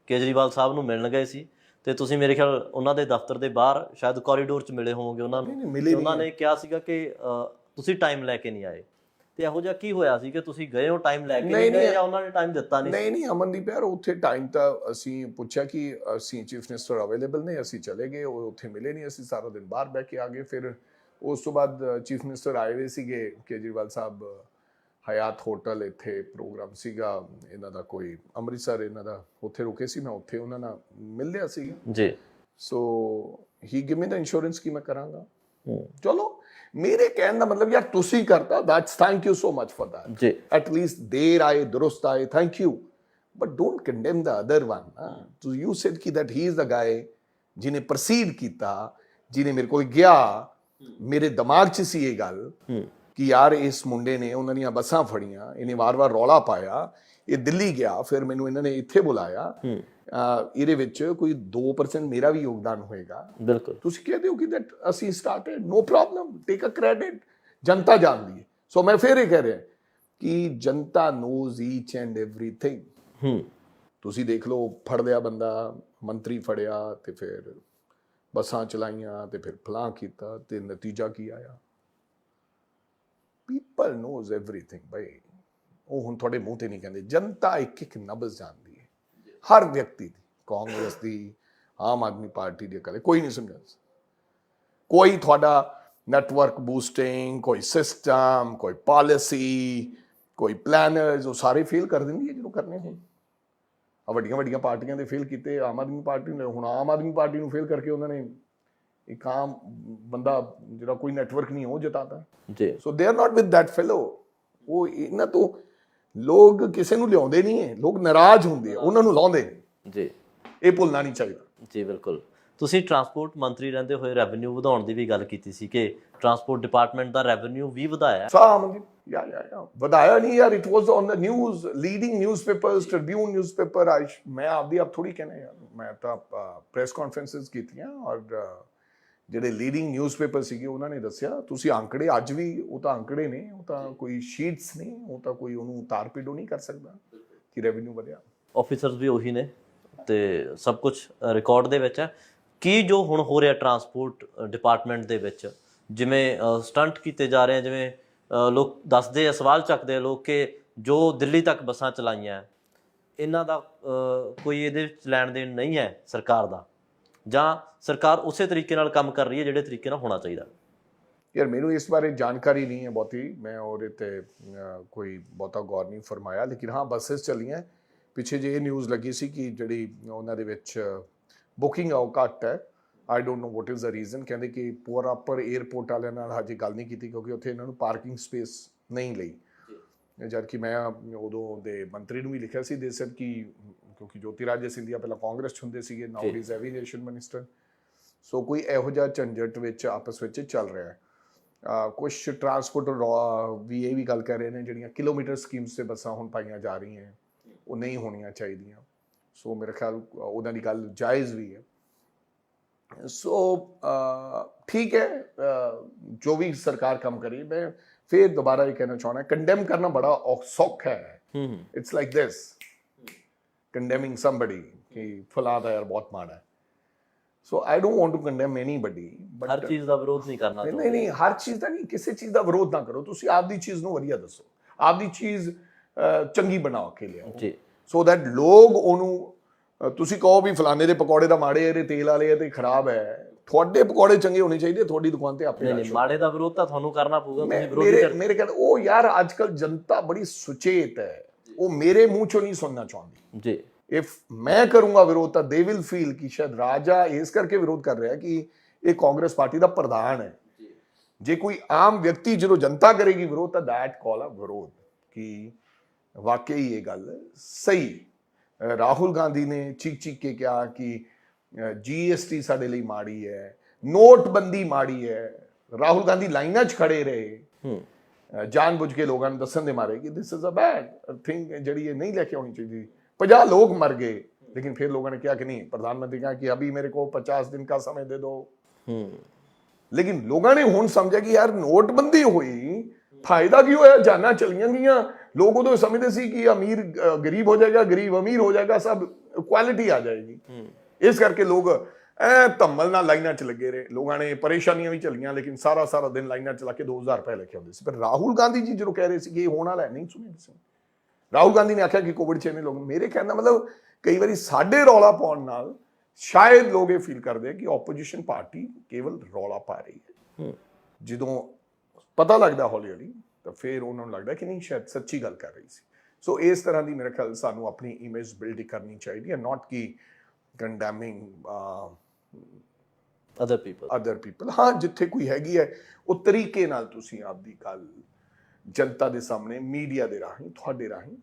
ਕੇਜਰੀਵਾਲ ਸਾਹਿਬ ਨੂੰ ਮਿਲਣ ਗਏ ਸੀ, ਤੇ ਤੁਸੀਂ ਮੇਰੇ ਖਿਆਲ ਉਹਨਾਂ ਦੇ ਦਫ਼ਤਰ ਦੇ ਬਾਹਰ ਸ਼ਾਇਦ ਕੋਰੀਡੋਰ 'ਚ ਮਿਲੇ ਹੋਵੋਗੇ ਉਹਨਾਂ ਨੂੰ, ਉਹਨਾਂ ਨੇ ਕਿਹਾ ਸੀਗਾ ਕਿ ਤੁਸੀਂ ਟਾਈਮ ਲੈ ਕੇ ਨਹੀਂ ਆਏ, ਤੇ ਇਹੋ ਜਿਹਾ ਕੀ ਹੋਇਆ ਸੀ ਕਿ ਤੁਸੀਂ ਗਏ ਹੋ ਟਾਈਮ ਲੈ ਕੇ ਨਹੀਂ ਗਏ ਜਾਂ ਉਹਨਾਂ ਨੇ ਟਾਈਮ ਦਿੱਤਾ ਨਹੀਂ? ਨਹੀਂ ਅਮਨਦੀਪ ਯਾਰ, ਉੱਥੇ ਟਾਈਮ ਤਾਂ ਅਸੀਂ ਪੁੱਛਿਆ ਕਿ ਅਸੀਂ ਚੀਫ ਮਿਨਿਸਟਰ ਅਵੇਲੇਬਲ ਨੇ, ਅਸੀਂ ਚਲੇ ਗਏ, ਉਹ ਉੱਥੇ ਮਿਲੇ ਨਹੀਂ, ਅਸੀਂ ਸਾਰਾ ਦਿਨ ਬਾਹਰ ਬਹਿ ਕੇ ਆ ਗਏ। ਫਿਰ ਉਸ ਤੋਂ ਬਾਅਦ ਚੀਫ ਮਿਨਿਸਟਰ ਆਏ ਹੋਏ ਸੀਗੇ ਕੇਜਰੀਵਾਲ ਸਾਹਿਬ, ਹਯਾਤ ਹੋਟਲ ਇੱਥੇ ਪ੍ਰੋਗਰਾਮ ਸੀਗਾ ਇਹਨਾਂ ਦਾ, ਕੋਈ ਅੰਮ੍ਰਿਤਸਰ ਇਹਨਾਂ ਦਾ, ਉੱਥੇ ਰੁਕੇ ਸੀ, ਮੈਂ ਉੱਥੇ ਉਹਨਾਂ ਨਾਲ ਮਿਲ ਲਿਆ ਸੀ ਜੀ। ਸੋ ਹੀ ਗਿਵ ਮੀ ਦਾ ਇੰਸ਼ੋਰੈਂਸ ਕਿ ਮੈਂ ਕਰਾਂਗਾ। ਚਲੋ ਮੇਰੇ ਕਹਿਣ ਦਾ ਮਤਲਬ ਯਾਰ ਤੁਸੀਂ ਕਰਤਾ, that's thank you so much for that ਜੀ, ਐਟਲੀਸਟ ਦੇਰ ਆਏ ਦੁਰਸਤ ਆਏ, thank you, but don't condemn the other one. So you said ਕਿ ਦੈਟ ਹੀ ਇਜ਼ ਦ ਗਾਏ ਜਿਹਨੇ ਪ੍ਰੋਸੀਡ ਕੀਤਾ, ਜਿਹਨੇ ਮੇਰੇ ਕੋਲ ਗਿਆ, ਮੇਰੇ ਦਿਮਾਗ 'ਚ ਸੀ ਇਹ ਗੱਲ ਕਿ ਯਾਰ ਇਸ ਮੁੰਡੇ ਨੇ ਉਹਨਾਂ ਦੀਆਂ ਬੱਸਾਂ ਫੜੀਆਂ, ਇਹਨੇ ਵਾਰ-ਵਾਰ ਰੌਲਾ ਪਾਇਆ, ਇਹ ਦਿੱਲੀ ਗਿਆ, ਫਿਰ ਮੈਨੂੰ ਇਹਨਾਂ ਨੇ ਇੱਥੇ ਬੁਲਾਇਆ, ਇਹਦੇ ਵਿੱਚ ਕੋਈ 2% ਮੇਰਾ ਵੀ ਯੋਗਦਾਨ ਹੋਏਗਾ। ਬਿਲਕੁਲ, ਤੁਸੀਂ ਕਹਿੰਦੇ ਹੋ ਕਿ ਦੈਟ ਅਸੀਂ ਸਟਾਰਟਡ, ਨੋ ਪ੍ਰੋਬਲਮ, ਟੇਕ ਅ ਕ੍ਰੈਡਿਟ, ਜਨਤਾ ਜਾਣਦੀ ਹੈ। ਸੋ ਮੈਂ ਫਿਰ ਇਹ ਕਹਿ ਰਿਹਾ ਕਿ ਜਨਤਾ ਨੋਜ਼ ਈਚ ਐਂਡ ਐਵਰੀਥਿੰਗ। ਤੁਸੀਂ ਦੇਖ ਲਓ, ਫੜ ਲਿਆ ਬੰਦਾ, ਮੰਤਰੀ ਫੜਿਆ, ਤੇ ਫਿਰ ਬੱਸਾਂ ਚਲਾਈਆਂ, ਤੇ ਫਿਰ ਫਲਾਂ ਕੀਤਾ, ਤੇ ਨਤੀਜਾ ਕੀ ਆਇਆ? ਪੀਪਲ ਨੋਜ਼ ਐਵਰੀਥਿੰਗ ਬਾਈ। ਉਹ ਹੁਣ ਤੁਹਾਡੇ ਮੂੰਹ ਤੇ ਨਹੀਂ ਕਹਿੰਦੇ, ਜਨਤਾ ਇੱਕ ਇੱਕ ਨਬਜ਼ ਜਾਣਦੀ ਹੈ, ਹਰ ਵਿਅਕਤੀ ਦੀ, ਕਾਂਗਰਸ ਦੀ, ਆਮ ਆਦਮੀ ਪਾਰਟੀ ਦੀ, ਕਦੇ ਕੋਈ ਨਹੀਂ ਸਮਝਦਾ। ਕੋਈ ਤੁਹਾਡਾ ਨੈਟਵਰਕ ਬੂਸਟਿੰਗ, ਕੋਈ ਸਿਸਟਮ, ਕੋਈ ਪਾਲਿਸੀ, ਕੋਈ ਪਲੈਨਰਸ, ਉਹ ਸਾਰੇ ਫੇਲ ਕਰ ਦਿੰਦੀ ਹੈ ਜਦੋਂ ਕਰਨੇ ਹੋਣ। ਵੱਡੀਆਂ ਪਾਰਟੀਆਂ ਦੇ ਫੇਲ ਕੀਤੇ, ਆਮ ਆਦਮੀ ਪਾਰਟੀ ਨੇ, ਹੁਣ ਆਮ ਆਦਮੀ ਪਾਰਟੀ ਨੂੰ ਫੇਲ ਕਰਕੇ ਉਹਨਾਂ ਨੇ ਇੱਕ ਆਮ ਬੰਦਾ ਜਿਹੜਾ ਕੋਈ ਨੈਟਵਰਕ ਨਹੀਂ ਉਹ ਜਿਤਾਤਾ ਜੀ। So they are not with that fellow. ਉਹ ਇਹਨਾਂ ਤੋਂ ਲੋਕ ਕਿਸੇ ਨੂੰ ਲਿਆਉਂਦੇ ਨਹੀਂ ਹੈ, ਲੋਕ ਨਾਰਾਜ਼ ਹੁੰਦੇ ਆ, ਉਹਨਾਂ ਨੂੰ ਲਾਉਂਦੇ ਜੀ। ਇਹ ਭੁੱਲਣਾ ਨਹੀਂ ਚਾਹੀਦਾ ਜੀ। ਬਿਲਕੁਲ, ਤੁਸੀਂ ਟਰਾਂਸਪੋਰਟ ਮੰਤਰੀ ਰਹਿੰਦੇ ਹੋਏ ਰੈਵਨਿਊ ਵਧਾਉਣ ਦੀ ਵੀ ਗੱਲ ਕੀਤੀ ਸੀ ਕਿ ਟਰਾਂਸਪੋਰਟ ਡਿਪਾਰਟਮੈਂਟ ਦਾ ਰੈਵਨਿਊ ਵੀ ਵਧਾਇਆ। ਯਾ ਵਧਾਇਆ ਨਹੀਂ ਯਾਰ, it was on the news, leading newspapers, Tribune newspaper. ਮੈਂ ਆਪਦੀ ਆਪ ਥੋੜੀ ਕਹਿਣਾ ਯਾਰ, ਮੈਂ ਤਾਂ ਪ੍ਰੈਸ ਕਾਨਫਰੰਸਿਸ ਕੀਤੀਆਂ ਔਰ ਜਿਹੜੇ ਲੀਡਿੰਗ ਨਿਊਜ਼ਪੇਪਰ ਸੀਗੇ ਉਹਨਾਂ ਨੇ ਦੱਸਿਆ। ਤੁਸੀਂ ਅੰਕੜੇ ਅੱਜ ਵੀ, ਉਹ ਤਾਂ ਅੰਕੜੇ ਨੇ, ਉਹ ਤਾਂ ਕੋਈ ਸ਼ੀਟਸ ਨਹੀਂ, ਉਹ ਤਾਂ ਕੋਈ ਉਹਨੂੰ ਤਾਰ-ਪੀੜੋ ਨਹੀਂ ਕਰ ਸਕਦਾ ਕਿ ਰੈਵਨਿਊ ਵਧਿਆ। ਆਫੀਸਰਸ ਵੀ ਉਹੀ ਨੇ ਤੇ ਸਭ ਕੁਝ ਰਿਕਾਰਡ ਦੇ ਵਿੱਚ ਹੈ। ਕੀ ਜੋ ਹੁਣ ਹੋ ਰਿਹਾ ਟਰਾਂਸਪੋਰਟ ਡਿਪਾਰਟਮੈਂਟ ਦੇ ਵਿੱਚ, ਜਿਵੇਂ ਸਟੰਟ ਕੀਤੇ ਜਾ ਰਹੇ ਆ, ਜਿਵੇਂ ਲੋਕ ਦੱਸਦੇ ਆ, ਸਵਾਲ ਚੱਕਦੇ ਆ ਲੋਕ ਕਿ ਜੋ ਦਿੱਲੀ ਤੱਕ ਬੱਸਾਂ ਚਲਾਈਆਂ, ਇਹਨਾਂ ਦਾ ਕੋਈ ਇਹਦੇ ਵਿੱਚ ਲੈਣ ਦੇਣ ਨਹੀਂ ਹੈ ਸਰਕਾਰ ਦਾ, ਜਾਂ ਸਰਕਾਰ ਉਸੇ ਤਰੀਕੇ ਨਾਲ ਕੰਮ ਕਰ ਰਹੀ ਹੈ ਜਿਹੜੇ ਤਰੀਕੇ ਨਾਲ ਹੋਣਾ ਚਾਹੀਦਾ? ਯਾਰ ਮੈਨੂੰ ਇਸ ਬਾਰੇ ਜਾਣਕਾਰੀ ਨਹੀਂ ਹੈ ਬਹੁਤੀ, ਮੈਂ ਉਹਦੇ ਤੇ ਕੋਈ ਬਹੁਤਾ ਗੌਰ ਨਹੀਂ ਫਰਮਾਇਆ, ਲੇਕਿਨ ਹਾਂ ਬੱਸਿਸ ਚੱਲੀਆਂ। ਪਿੱਛੇ ਜੇ ਇਹ ਨਿਊਜ਼ ਲੱਗੀ ਸੀ ਕਿ ਜਿਹੜੀ ਉਹਨਾਂ ਦੇ ਵਿੱਚ ਬੁਕਿੰਗ ਆ ਉਹ ਘੱਟ ਹੈ। I don't know what is the reason. ਕਹਿੰਦੇ ਕਿ ਪ੍ਰੋਪਰ ਏਅਰਪੋਰਟ ਵਾਲਿਆਂ ਨਾਲ ਹਜੇ ਗੱਲ ਨਹੀਂ ਕੀਤੀ ਕਿਉਂਕਿ ਉੱਥੇ ਇਹਨਾਂ ਨੂੰ ਪਾਰਕਿੰਗ ਸਪੇਸ ਨਹੀਂ ਲਈ। ਜਦ ਕਿ ਮੈਂ ਉਦੋਂ ਦੇ ਮੰਤਰੀ ਨੂੰ ਵੀ ਲਿਖਿਆ ਸੀ, ਦੇ ਸੈਡ ਕਿ ਕਿਉਂਕਿ ਜੋਤੀਰਾਜੇ ਸਿੰਧੀਆ ਪਹਿਲਾਂ ਕਾਂਗਰਸ 'ਚ ਹੁੰਦੇ ਸੀਗੇ, ਨਾਓ ਹੀ ਇਜ਼ ਐਵੀਏਸ਼ਨ ਮਿਨਿਸਟਰ। ਸੋ ਕੋਈ ਇਹੋ ਜਿਹਾ ਝੰਜਟ ਵਿੱਚ ਆਪਸ ਵਿੱਚ ਚੱਲ ਰਿਹਾ ਹੈ। ਕੁਛ ਟਰਾਂਸਪੋਰਟਰ ਵੀ ਇਹ ਵੀ ਗੱਲ ਕਰ ਰਹੇ ਨੇ ਜਿਹੜੀਆਂ ਕਿਲੋਮੀਟਰ ਸਕੀਮਸ 'ਤੇ ਬੱਸਾਂ ਹੁਣ ਪਾਈਆਂ ਜਾ ਰਹੀਆਂ ਉਹ ਨਹੀਂ ਹੋਣੀਆਂ ਚਾਹੀਦੀਆਂ। ਸੋ ਮੇਰੇ ਖਿਆਲ ਉਹਨਾਂ ਦੀ ਗੱਲ ਜਾਇਜ਼ ਵੀ ਹੈ। ਸੋ ਠੀਕ ਹੈ, ਜੋ ਵੀ ਸਰਕਾਰ ਕੰਮ ਕਰੀ। ਮੈਂ ਫਿਰ ਦੁਬਾਰਾ ਇਹ ਕਹਿਣਾ ਚਾਹੁੰਦਾ, ਕੰਡੈਮ ਕਰਨਾ ਬੜਾ ਸੌਖਾ ਹੈ। It's like this, condemning somebody ਕਿ ਫਲਾਂ ਦਾ ਯਾਰ ਬਹੁਤ ਮਾੜਾ ਹੈ। So I don't want to condemn anybody, but ਹਰ ਚੀਜ਼ ਦਾ ਵਿਰੋਧ ਨਹੀਂ ਕਰਨਾ। ਨਹੀਂ, ਹਰ ਚੀਜ਼ ਦਾ ਨਹੀਂ, ਕਿਸੇ ਚੀਜ਼ ਦਾ ਵਿਰੋਧ ਨਾ ਕਰੋ। ਤੁਸੀਂ ਆਪਦੀ ਚੀਜ਼ ਨੂੰ ਵਧੀਆ ਦੱਸੋ, ਆਪਦੀ ਚੀਜ਼ ਚੰਗੀ ਬਣਾ ਕੇ ਲਿਆਓ ਜੀ, ਸੋ ਦੈਟ ਲੋਕ ਉਹਨੂੰ, ਤੁਸੀਂ ਕਹੋ ਵੀ ਫਲਾਣੇ ਦੇ ਪਕੌੜੇ ਦਾ ਮਾੜੇ, ਇਹਦੇ ਤੇਲ ਵਾਲੇ ਤੇ ਖਰਾਬ ਹੈ, ਤੁਹਾਡੇ ਪਕੌੜੇ ਚੰਗੇ ਹੋਣੇ ਚਾਹੀਦੇ, ਤੁਹਾਡੀ ਦੁਕਾਨ ਤੇ ਆਪੇ। ਨਹੀਂ, ਮਾੜੇ ਦਾ ਵਿਰੋਧ ਤਾਂ ਤੁਹਾਨੂੰ ਕਰਨਾ ਪਊਗਾ। ਮੇਰੇ ਕਹਿੰਦੇ ਉਹ ਯਾਰ ਅੱਜ ਕੱਲ ਜਨਤਾ ਬੜੀ ਸੁਚੇਤ ਹੈ, ਉਹ ਮੇਰੇ ਮੂੰਹ ਚੋਂ ਨਹੀਂ ਸੁਣਨਾ ਚਾਹੁੰਦੀ ਜੀ। ਇਫ ਮੈਂ ਕਰੂੰਗਾ ਵਿਰੋਧ ਤਾਂ ਦੇ ਵਿਲ ਫੀਲ ਕਿ ਸ਼ਾਇਦ ਰਾਜਾ ਇਸ ਕਰਕੇ ਵਿਰੋਧ ਕਰ ਰਿਹਾ ਕਿ ਇਹ ਕਾਂਗਰਸ ਪਾਰਟੀ ਦਾ ਪ੍ਰਧਾਨ ਹੈ। ਜੇ ਕੋਈ ਆਮ ਵਿਅਕਤੀ ਜਦੋਂ ਜਨਤਾ ਕਰੇਗੀ ਵਿਰੋਧ ਤਾਂ ਦੈਟ ਕਾਲ ਆ ਵਿਰੋਧ ਕਿ ਵਾਕਈ ਇਹ ਗੱਲ ਸਹੀ। ਰਾਹੁਲ ਗਾਂਧੀ ਨੇ ਚੀਕ ਚੀਕ ਕੇ ਕਿਹਾ ਕਿ GST ਸਾਡੇ ਲਈ ਮਾੜੀ ਹੈ, ਨੋਟਬੰਦੀ ਮਾੜੀ ਹੈ। ਰਾਹੁਲ ਗਾਂਧੀ ਲਾਈਨਾਂ 'ਚ ਖੜੇ ਰਹੇ ਜਾਣਬੁੱਝ ਕੇ ਲੋਕਾਂ ਨੂੰ ਦੱਸਣ ਦੇ ਮਾਰੇ ਕਿ this is a bad thing, ਜਿਹੜੀ ਇਹ ਨਹੀਂ ਲੈ ਕੇ ਆਉਣੀ ਚਾਹੀਦੀ। 50 ਲੋਕ ਮਰ ਗਏ, लेकिन फिर लोगों ने क्या कि नहीं, प्रधानमंत्री कहा कि अभी मेरे को 50 दिन का समय दे दो। लेकिन लोगों ने हुण समझा कि यार नोटबंदी हुई, फायदा की होया, जाना चलियां गईयां। लोग उदों समझते सी कि अमीर गरीब हो जाएगा, गरीब अमीर हो जाएगा, सब इक्वालिटी आ जाएगी। इस करके लोग धम्मल नाल लाइनां च लगे रहे। लोगों ने परेशानियां भी चलियां, लेकिन सारा सारा दिन लाइनां चला के 2000 रुपए लेके आउंदे सी। पर राहुल गांधी जी जो कह रहे सी कि ये होने वाला है, नहीं सुने किसी ने। राहुल गांधी ने आख्या कि कोविड 'ਚ लोग, मेरे कहना मतलब कई बार साढ़े रौला पाने नाल शायद लोग ये फील करते हैं कि ओपोजिशन पार्टी केवल रौला पा रही है। ਜਦੋਂ ਪਤਾ ਲੱਗਦਾ ਹੌਲੀ ਹੌਲੀ ਤਾਂ ਫਿਰ ਉਹਨਾਂ ਨੂੰ ਲੱਗਦਾ ਕਿ ਨਹੀਂ ਸ਼ਾਇਦ ਸੱਚੀ ਗੱਲ ਕਰ ਰਹੀ ਸੀ। ਸੋ ਇਸ ਤਰ੍ਹਾਂ ਦੀ ਮੇਰੇ ਖਿਆਲ ਸਾਨੂੰ ਆਪਣੀ ਇਮੇਜ ਬਿਲਡ ਕਰਨੀ ਚਾਹੀਦੀ ਹੈ, ਨਾਟ ਕਿ ਕੰਡੈਮਿੰਗ ਅਦਰ ਪੀਪਲ। ਹਾਂ, ਜਿੱਥੇ ਕੋਈ ਹੈਗੀ ਹੈ ਉਹ ਤਰੀਕੇ ਨਾਲ ਤੁਸੀਂ ਆਪਦੀ ਗੱਲ ਜਨਤਾ ਦੇ ਸਾਹਮਣੇ ਮੀਡੀਆ ਦੇ ਰਾਹੀਂ ਤੁਹਾਡੇ ਰਾਹੀਂ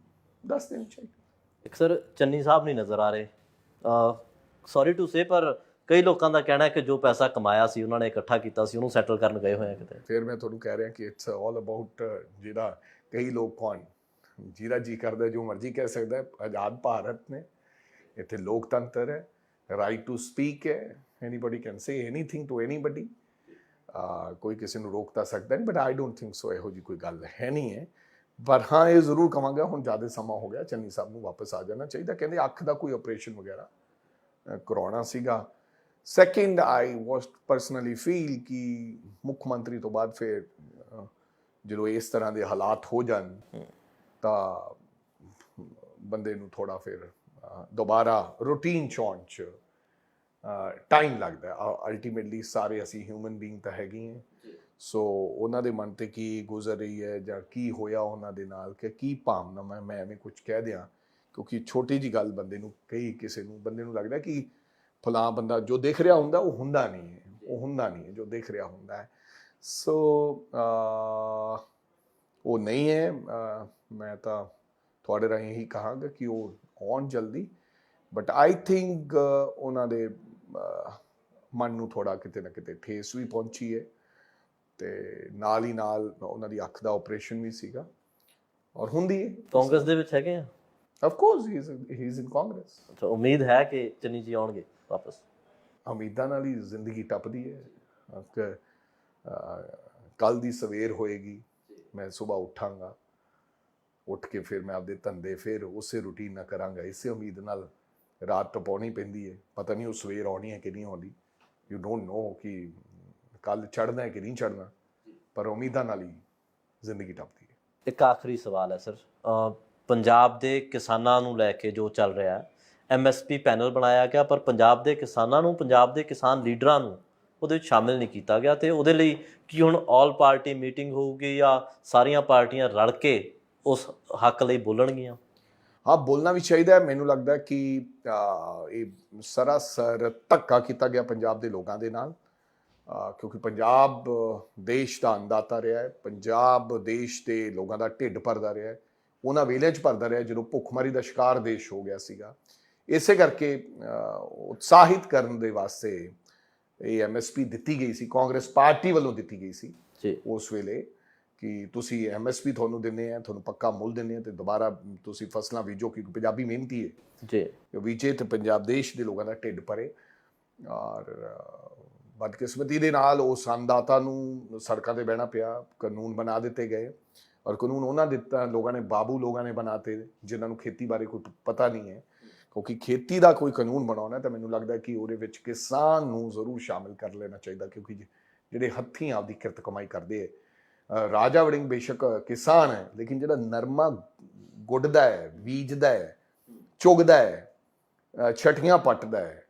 ਦੱਸ ਦੇਣੀ ਚਾਹੀਦੀ। ਇੱਕ ਸਰ ਚੰਨੀ ਸਾਹਿਬ ਨਹੀਂ ਨਜ਼ਰ ਆ ਰਹੇ, ਸੌਰੀ ਟੂ ਸੇ, ਪਰ ਕਈ ਲੋਕਾਂ ਦਾ ਕਹਿਣਾ ਹੈ ਕਿ ਜੋ ਪੈਸਾ ਕਮਾਇਆ ਸੀ ਉਹਨਾਂ ਨੇ ਇਕੱਠਾ ਕੀਤਾ ਸੀ ਉਹਨੂੰ ਸੈਟਲ ਕਰਨ ਗਏ ਹੋਏ ਆ ਕਿਤੇ। ਫਿਰ ਮੈਂ ਤੁਹਾਨੂੰ ਕਹਿ ਰਿਹਾ ਕਿ ਇਟਸ ਆਲ ਅਬਾਊਟ ਜਿਹੜਾ ਕਈ ਲੋਕ ਕੌਣ ਜਿਹਦਾ ਜੀ ਕਰਦਾ ਜੋ ਮਰਜ਼ੀ ਕਹਿ ਸਕਦਾ ਹੈ। ਆਜ਼ਾਦ ਭਾਰਤ ਨੇ, ਇੱਥੇ ਲੋਕਤੰਤਰ ਹੈ, ਰਾਈਟ ਟੂ ਸਪੀਕ ਹੈ, anybody can say anything to anybody. ਕੋਈ ਕਿਸੇ ਨੂੰ ਰੋਕ ਤਾਂ ਸਕਦਾ ਨਹੀਂ, but I don't think so ਇਹੋ ਜਿਹੀ ਕੋਈ ਗੱਲ ਹੈ ਨਹੀਂ ਹੈ। ਪਰ ਹਾਂ ਇਹ ਜ਼ਰੂਰ ਕਹਾਂਗਾ ਹੁਣ ਜ਼ਿਆਦਾ ਸਮਾਂ ਹੋ ਗਿਆ, ਚੰਨੀ ਸਾਹਿਬ ਨੂੰ ਵਾਪਸ ਆ ਜਾਣਾ ਚਾਹੀਦਾ। ਕਹਿੰਦੇ ਅੱਖ ਦਾ ਕੋਈ ਆਪਰੇਸ਼ਨ ਵਗੈਰਾ ਕਰਵਾਉਣਾ ਸੀਗਾ। ਸੈਕਿੰਡ, ਆਈ ਵਾਸ ਪਰਸਨਲੀ ਫੀਲ ਕਿ ਮੁੱਖ ਮੰਤਰੀ ਤੋਂ ਬਾਅਦ ਫਿਰ ਜਦੋਂ ਇਸ ਤਰ੍ਹਾਂ ਦੇ ਹਾਲਾਤ ਹੋ ਜਾਣ ਤਾਂ ਬੰਦੇ ਨੂੰ ਥੋੜਾ ਫਿਰ ਦੁਬਾਰਾ ਰੂਟੀਨ 'ਚ ਆਉਣ 'ਚ ਟਾਈਮ ਲੱਗਦਾ। ਅਲਟੀਮੇਟਲੀ ਸਾਰੇ ਅਸੀਂ ਹਿਊਮਨ ਬੀਇੰਗ ਤਾਂ ਹੈਗੇ ਹਾਂ। ਸੋ ਉਹਨਾਂ ਦੇ ਮਨ 'ਤੇ ਕੀ ਗੁਜ਼ਰ ਰਹੀ ਹੈ ਜਾਂ ਕੀ ਹੋਇਆ ਉਹਨਾਂ ਦੇ ਨਾਲ, ਕਿ ਕੀ ਭਾਵਨਾ ਮੈਂ ਐਵੇਂ ਕੁਝ ਕਹਿ ਦਿਆਂ, ਕਿਉਂਕਿ ਛੋਟੀ ਜਿਹੀ ਗੱਲ ਬੰਦੇ ਨੂੰ ਕਿਸੇ ਨੂੰ ਬੰਦੇ ਨੂੰ ਲੱਗਦਾ ਕਿ ਫਲਾਂ ਬੰਦਾ ਜੋ ਦੇਖ ਰਿਹਾ ਹੁੰਦਾ ਉਹ ਹੁੰਦਾ ਨਹੀਂ ਹੈ, ਉਹ ਹੁੰਦਾ ਨਹੀਂ ਹੈ ਜੋ ਦੇਖ ਰਿਹਾ ਹੁੰਦਾ ਹੈ। ਸੋ ਉਹ ਨਹੀਂ ਹੈ। ਮੈਂ ਤਾਂ ਤੁਹਾਡੇ ਰਾਹੀਂ ਇਹੀ ਕਹਾਂਗਾ ਕਿ ਉਹ ਆਉਣ ਜਲਦੀ, ਬਟ ਆਈ ਥਿੰਕ ਉਹਨਾਂ ਦੇ ਮਨ ਨੂੰ ਥੋੜਾ ਕਿਤੇ ਨਾ ਕਿਤੇ ਠੇਸ ਵੀ ਪਹੁੰਚੀ ਹੈ ਤੇ ਨਾਲ ਹੀ ਨਾਲ ਉਹਨਾਂ ਦੀ ਅੱਖ ਦਾ ਆਪਰੇਸ਼ਨ ਵੀ ਸੀਗਾ ਔਰ ਹੁੰਦੀ ਹੈ। ਕਾਂਗਰਸ ਦੇ ਵਿੱਚ ਹੈਗੇ ਆ? Of course he is in Congress. ਅੱਛਾ, ਉਮੀਦ ਹੈ ਕਿ ਚੰਨੀ ਜੀ ਆਉਣਗੇ ਵਾਪਸ? ਉਮੀਦਾਂ ਨਾਲ ਹੀ ਜ਼ਿੰਦਗੀ ਟੱਪਦੀ ਹੈ। ਕੱਲ ਦੀ ਸਵੇਰ ਹੋਏਗੀ, ਮੈਂ ਸਵੇਰ ਉੱਠਾਂਗਾ, ਉੱਠ ਕੇ ਫਿਰ ਮੈਂ ਆਪਦੇ ਧੰਦੇ ਫਿਰ ਉਸੇ ਰੂਟੀਨ ਨਾਲ ਕਰਾਂਗਾ। ਇਸੇ ਉਮੀਦ ਨਾਲ ਰਾਤ ਟਪਾਉਣੀ ਪੈਂਦੀ ਹੈ। ਪਤਾ ਨਹੀਂ ਉਹ ਸਵੇਰ ਆਉਣੀ ਹੈ ਕਿ ਨਹੀਂ ਆਉਂਦੀ। ਯੂ ਡੋਂਟ ਨੋ ਕਿ ਕੱਲ ਚੜ੍ਹਨਾ ਹੈ ਕਿ ਨਹੀਂ ਚੜ੍ਹਨਾ, ਪਰ ਉਮੀਦਾਂ ਨਾਲ ਹੀ ਜ਼ਿੰਦਗੀ ਟੱਪਦੀ ਹੈ। ਇੱਕ ਆਖਰੀ ਸਵਾਲ ਹੈ ਸਰ, ਪੰਜਾਬ ਦੇ ਕਿਸਾਨਾਂ ਨੂੰ ਲੈ ਕੇ ਜੋ ਚੱਲ ਰਿਹਾ ਹੈ, MSP ਪੈਨਲ ਬਣਾਇਆ ਗਿਆ ਪਰ ਪੰਜਾਬ ਦੇ ਕਿਸਾਨਾਂ ਨੂੰ, ਪੰਜਾਬ ਦੇ ਕਿਸਾਨ ਲੀਡਰਾਂ ਨੂੰ ਉਹਦੇ ਵਿੱਚ ਸ਼ਾਮਿਲ ਨਹੀਂ ਕੀਤਾ ਗਿਆ। ਅਤੇ ਉਹਦੇ ਲਈ ਕੀ ਹੁਣ ਆਲ ਪਾਰਟੀ ਮੀਟਿੰਗ ਹੋਊਗੀ ਜਾਂ ਸਾਰੀਆਂ ਪਾਰਟੀਆਂ ਰਲ ਕੇ ਉਸ ਹੱਕ ਲਈ ਬੋਲਣਗੀਆਂ? ਹਾਂ, ਬੋਲਣਾ ਵੀ ਚਾਹੀਦਾ ਹੈ। ਮੈਨੂੰ ਲੱਗਦਾ ਕਿ ਇਹ ਸਰਾਸਰ ਧੱਕਾ ਕੀਤਾ ਗਿਆ ਪੰਜਾਬ ਦੇ ਲੋਕਾਂ ਦੇ ਨਾਲ, ਕਿਉਂਕਿ ਪੰਜਾਬ ਦੇਸ਼ ਦਾ ਅੰਨਦਾਤਾ ਰਿਹਾ ਹੈ। ਪੰਜਾਬ ਦੇਸ਼ ਦੇ ਲੋਕਾਂ ਦਾ ਢਿੱਡ ਭਰਦਾ ਰਿਹਾ ਹੈ, ਉਹਨਾਂ ਵੇਲੇ 'ਚ ਭਰਦਾ ਰਿਹਾ ਜਦੋਂ ਭੁੱਖਮਰੀ ਦਾ ਸ਼ਿਕਾਰ ਦੇਸ਼ ਹੋ ਗਿਆ ਸੀਗਾ। ਇਸੇ ਕਰਕੇ ਉਤਸ਼ਾਹਿਤ ਕਰਨ ਦੇ ਵਾਸਤੇ ਇਹ MSP ਦਿੱਤੀ ਗਈ ਸੀ, ਕਾਂਗਰਸ ਪਾਰਟੀ ਵੱਲੋਂ ਦਿੱਤੀ ਗਈ ਸੀ ਉਸ ਵੇਲੇ, ਕਿ ਤੁਸੀਂ MSP ਤੁਹਾਨੂੰ ਦਿੰਦੇ ਆ, ਤੁਹਾਨੂੰ ਪੱਕਾ ਮੁੱਲ ਦਿੰਦੇ ਆ, ਅਤੇ ਦੁਬਾਰਾ ਤੁਸੀਂ ਫਸਲਾਂ ਬੀਜੋ, ਕਿਉਂਕਿ ਪੰਜਾਬੀ ਮਿਹਨਤੀ ਹੈ ਜੀ, ਬੀਜੇ ਅਤੇ ਪੰਜਾਬ ਦੇਸ਼ ਦੇ ਲੋਕਾਂ ਦਾ ਢਿੱਡ ਭਰੇ। ਔਰ ਬਦਕਿਸਮਤੀ ਦੇ ਨਾਲ ਉਸ ਅੰਨਦਾਤਾ ਨੂੰ ਸੜਕਾਂ 'ਤੇ ਬਹਿਣਾ ਪਿਆ। ਕਾਨੂੰਨ ਬਣਾ ਦਿੱਤੇ ਗਏ ਔਰ ਕਾਨੂੰਨ ਉਹਨਾਂ ਦਿੱਤਾ ਲੋਕਾਂ ਨੇ, ਬਾਬੂ ਲੋਕਾਂ ਨੇ ਬਣਾਤੇ ਜਿਨ੍ਹਾਂ ਨੂੰ ਖੇਤੀ ਬਾਰੇ ਕੋਈ ਪਤਾ ਨਹੀਂ ਹੈ। ਕਿਉਂਕਿ ਖੇਤੀ ਦਾ ਕੋਈ ਕਾਨੂੰਨ ਬਣਾਉਣਾ ਤਾਂ ਮੈਨੂੰ ਲੱਗਦਾ ਕਿ ਉਹਦੇ ਵਿੱਚ ਕਿਸਾਨ ਨੂੰ ਜ਼ਰੂਰ ਸ਼ਾਮਿਲ ਕਰ ਲੈਣਾ ਚਾਹੀਦਾ, ਕਿਉਂਕਿ ਜਿਹੜੇ ਹੱਥੀਂ ਆਪਦੀ ਕਿਰਤ ਕਮਾਈ ਕਰਦੇ ਹੈ। ਰਾਜਾ ਵੜਿੰਗ ਬੇਸ਼ੱਕ ਕਿਸਾਨ ਹੈ, ਲੇਕਿਨ ਜਿਹੜਾ ਨਰਮਾ ਗੁੱਡਦਾ ਹੈ, ਬੀਜਦਾ ਹੈ, ਚੁਗਦਾ ਹੈ, ਛਟੀਆਂ ਪੱਟਦਾ ਹੈ,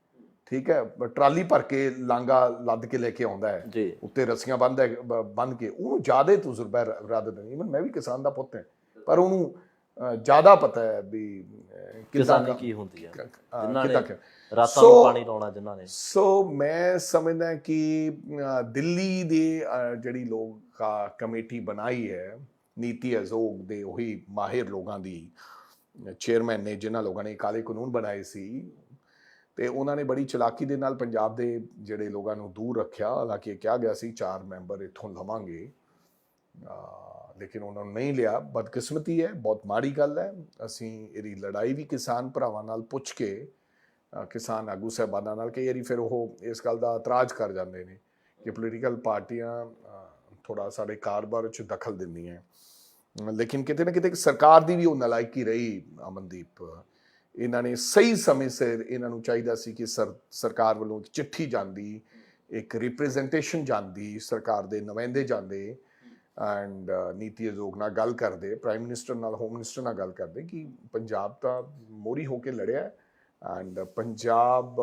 ਠੀਕ ਹੈ, ਟਰਾਲੀ ਭਰ ਕੇ ਲਾਂਗਾ ਲੱਦ ਕੇ ਲੈ ਕੇ ਆਉਂਦਾ ਹੈ, ਉੱਤੇ ਰੱਸੀਆਂ ਬੰਨ੍ਹ ਕੇ, ਉਹਨੂੰ ਜ਼ਿਆਦਾ ਤਜਰਬਾ ਰਾਦਤ ਨਹੀਂ। ਮੈਂ ਵੀ ਕਿਸਾਨ ਦਾ ਪੁੱਤ ਹਾਂ, ਪਰ ਉਹਨੂੰ ਜ਼ਿਆਦਾ ਪਤਾ ਹੈ ਵੀ ਕਿਸਾਨੀ ਕੀ ਹੁੰਦੀ ਹੈ, ਜਿਨ੍ਹਾਂ ਨੇ ਕਿੱਦਾਂ ਰਾਤਾਂ ਨੂੰ ਪਾਣੀ ਲਾਉਣਾ ਜਿਨ੍ਹਾਂ ਨੇ। ਸੋ ਮੈਂ ਸਮਝਦਾ ਕਿ ਦਿੱਲੀ ਦੀ ਜਿਹੜੀ ਲੋਕ ਕਮੇਟੀ ਬਣਾਈ ਹੈ ਨੀਤੀ ਆਯੋਗ ਦੇ ਉਹੀ ਮਾਹਿਰ ਲੋਕਾਂ ਦੀ ਚੇਅਰਮੈਨ ਨੇ ਜਿਨ੍ਹਾਂ ਲੋਕਾਂ ਨੇ ਕਾਲੇ ਕਾਨੂੰਨ ਬਣਾਏ ਸੀ, ਤੇ ਉਹਨਾਂ ਨੇ ਬੜੀ ਚਲਾਕੀ ਦੇ ਨਾਲ ਪੰਜਾਬ ਦੇ ਜਿਹੜੇ ਲੋਕਾਂ ਨੂੰ ਦੂਰ ਰੱਖਿਆ। ਹਾਲਾਂਕਿ ਇਹ ਕਿਹਾ ਗਿਆ ਸੀ 4 ਮੈਂਬਰ ਇੱਥੋਂ ਲਵਾਂਗੇ, ਲੇਕਿਨ ਉਹਨਾਂ ਨੂੰ ਨਹੀਂ ਲਿਆ। ਬਦਕਿਸਮਤੀ ਹੈ, ਬਹੁਤ ਮਾੜੀ ਗੱਲ ਹੈ। ਅਸੀਂ ਇਹਦੀ ਲੜਾਈ ਵੀ ਕਿਸਾਨ ਭਰਾਵਾਂ ਨਾਲ ਪੁੱਛ ਕੇ ਕਿਸਾਨ ਆਗੂ ਸਾਹਿਬਾਨਾਂ ਨਾਲ, ਕਈ ਵਾਰੀ ਫਿਰ ਉਹ ਇਸ ਗੱਲ ਦਾ ਇਤਰਾਜ਼ ਕਰ ਜਾਂਦੇ ਨੇ ਕਿ ਪੋਲੀਟੀਕਲ ਪਾਰਟੀਆਂ ਥੋੜਾ ਸਾਡੇ ਕਾਰੋਬਾਰ 'ਚ ਦਖਲ ਦਿੰਦੀਆਂ, ਲੇਕਿਨ ਕਿਤੇ ਨਾ ਕਿਤੇ ਸਰਕਾਰ ਦੀ ਵੀ ਉਹ ਨਲਾਇਕੀ ਰਹੀ। ਅਮਨਦੀਪ, ਇਹਨਾਂ ਨੇ ਸਹੀ ਸਮੇਂ ਸਿਰ, ਇਹਨਾਂ ਨੂੰ ਚਾਹੀਦਾ ਸੀ ਕਿ ਸਰਕਾਰ ਵੱਲੋਂ ਇੱਕ ਚਿੱਠੀ ਜਾਂਦੀ, ਇੱਕ ਰਿਪਰੈਜ਼ੈਂਟੇਸ਼ਨ ਜਾਂਦੀ, ਸਰਕਾਰ ਦੇ ਨੁਮਾਇੰਦੇ ਜਾਂਦੇ ਐਂਡ ਨੀਤੀ ਆਯੋਗ ਨਾਲ ਗੱਲ ਕਰਦੇ, ਪ੍ਰਾਈਮ ਮਿਨਿਸਟਰ ਨਾਲ, ਹੋਮ ਮਿਨਿਸਟਰ ਨਾਲ ਗੱਲ ਕਰਦੇ ਕਿ ਪੰਜਾਬ ਤਾਂ ਮੋਹਰੀ ਹੋ ਕੇ ਲੜਿਆ ਐਂਡ ਪੰਜਾਬ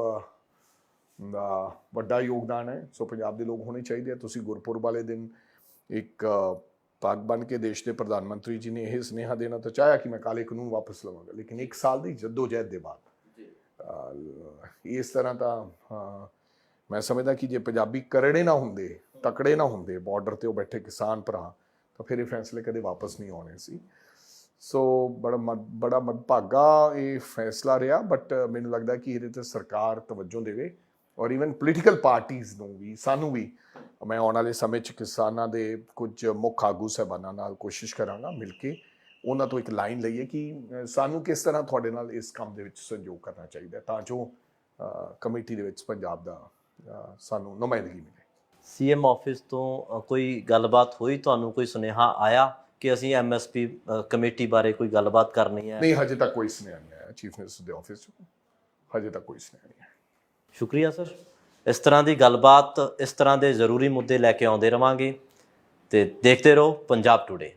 ਦਾ ਵੱਡਾ ਯੋਗਦਾਨ ਹੈ। ਸੋ ਪੰਜਾਬ ਦੇ ਲੋਕ ਹੋਣੇ ਚਾਹੀਦੇ ਆ। ਤੁਸੀਂ ਗੁਰਪੁਰਬ ਵਾਲੇ ਦਿਨ ਇੱਕ ਪੱਗ ਬਣ ਕੇ ਦੇਸ਼ ਦੇ ਪ੍ਰਧਾਨ ਮੰਤਰੀ ਜੀ ਨੇ ਇਹ ਸੁਨੇਹਾ ਦੇਣਾ ਤਾਂ ਚਾਹਿਆ ਕਿ ਮੈਂ ਕਾਲੇ ਕਾਨੂੰਨ ਵਾਪਸ ਲਵਾਂਗਾ, ਲੇਕਿਨ 1 ਸਾਲ ਦੀ ਜੱਦੋਜਹਿਦ ਦੇ ਬਾਅਦ ਇਸ ਤਰ੍ਹਾਂ ਤਾਂ ਮੈਂ ਸਮਝਦਾ ਕਿ ਜੇ ਪੰਜਾਬੀ ਕਰੜੇ ਨਾ ਹੁੰਦੇ, ਤਕੜੇ ਨਾ ਹੁੰਦੇ, ਬਾਰਡਰ ਤੇ ਉਹ ਬੈਠੇ ਕਿਸਾਨ ਭਰਾ, ਤਾਂ ਫਿਰ ਇਹ ਫੈਸਲੇ ਕਦੇ ਵਾਪਸ ਨਹੀਂ ਆਉਣੇ ਸੀ। ਸੋ ਬੜਾ ਮਦਭਾਗਾ ਇਹ ਫੈਸਲਾ ਰਿਹਾ, ਬਟ ਮੈਨੂੰ ਲੱਗਦਾ ਕਿ ਇਹਦੇ ਤੇ ਸਰਕਾਰ ਤਵੱਜੋ ਦੇਵੇ ਔਰ ਈਵਨ ਪੋਲੀਟੀਕਲ ਪਾਰਟੀਆਂ ਨੂੰ ਵੀ, ਸਾਨੂੰ ਵੀ। ਮੈਂ ਆਉਣ ਵਾਲੇ ਸਮੇਂ 'ਚ ਕਿਸਾਨਾਂ ਦੇ ਕੁਝ ਮੁੱਖ ਆਗੂ ਸਾਹਿਬਾਨਾਂ ਨਾਲ ਕੋਸ਼ਿਸ਼ ਕਰਾਂਗਾ ਮਿਲ ਕੇ ਉਹਨਾਂ ਤੋਂ ਇੱਕ ਲਾਈਨ ਲਈਏ ਕਿ ਸਾਨੂੰ ਕਿਸ ਤਰ੍ਹਾਂ ਤੁਹਾਡੇ ਨਾਲ ਇਸ ਕੰਮ ਦੇ ਵਿੱਚ ਸਹਿਯੋਗ ਕਰਨਾ ਚਾਹੀਦਾ, ਤਾਂ ਜੋ ਕਮੇਟੀ ਦੇ ਵਿੱਚ ਪੰਜਾਬ ਦਾ ਸਾਨੂੰ ਨੁਮਾਇੰਦਗੀ ਮਿਲੇ। ਸੀਐਮ ਆਫਿਸ ਤੋਂ ਕੋਈ ਗੱਲਬਾਤ ਹੋਈ, ਤੁਹਾਨੂੰ ਕੋਈ ਸੁਨੇਹਾ ਆਇਆ ਕਿ ਅਸੀਂ ਐਮਐਸਪੀ ਕਮੇਟੀ ਬਾਰੇ ਕੋਈ ਗੱਲਬਾਤ ਕਰਨੀ ਹੈ? ਨਹੀਂ, ਹਜੇ ਤੱਕ ਕੋਈ ਸੁਨੇਹਾ ਨਹੀਂ ਆਇਆ ਚੀਫ ਮਿਨਿਸਟਰ ਦੇ ਆਫਿਸ 'ਚ, ਹਜੇ ਤੱਕ ਕੋਈ ਸੁਨੇਹਾ ਨਹੀਂ ਆਇਆ। ਸ਼ੁਕਰੀਆ ਸਰ। ਇਸ ਤਰ੍ਹਾਂ ਦੀ ਗੱਲਬਾਤ, ਇਸ ਤਰ੍ਹਾਂ ਦੇ ਜ਼ਰੂਰੀ ਮੁੱਦੇ ਲੈ ਕੇ ਆਉਂਦੇ ਰਵਾਂਗੇ ਤੇ ਦੇਖਦੇ ਰਹੋ ਪੰਜਾਬ ਟੂਡੇ।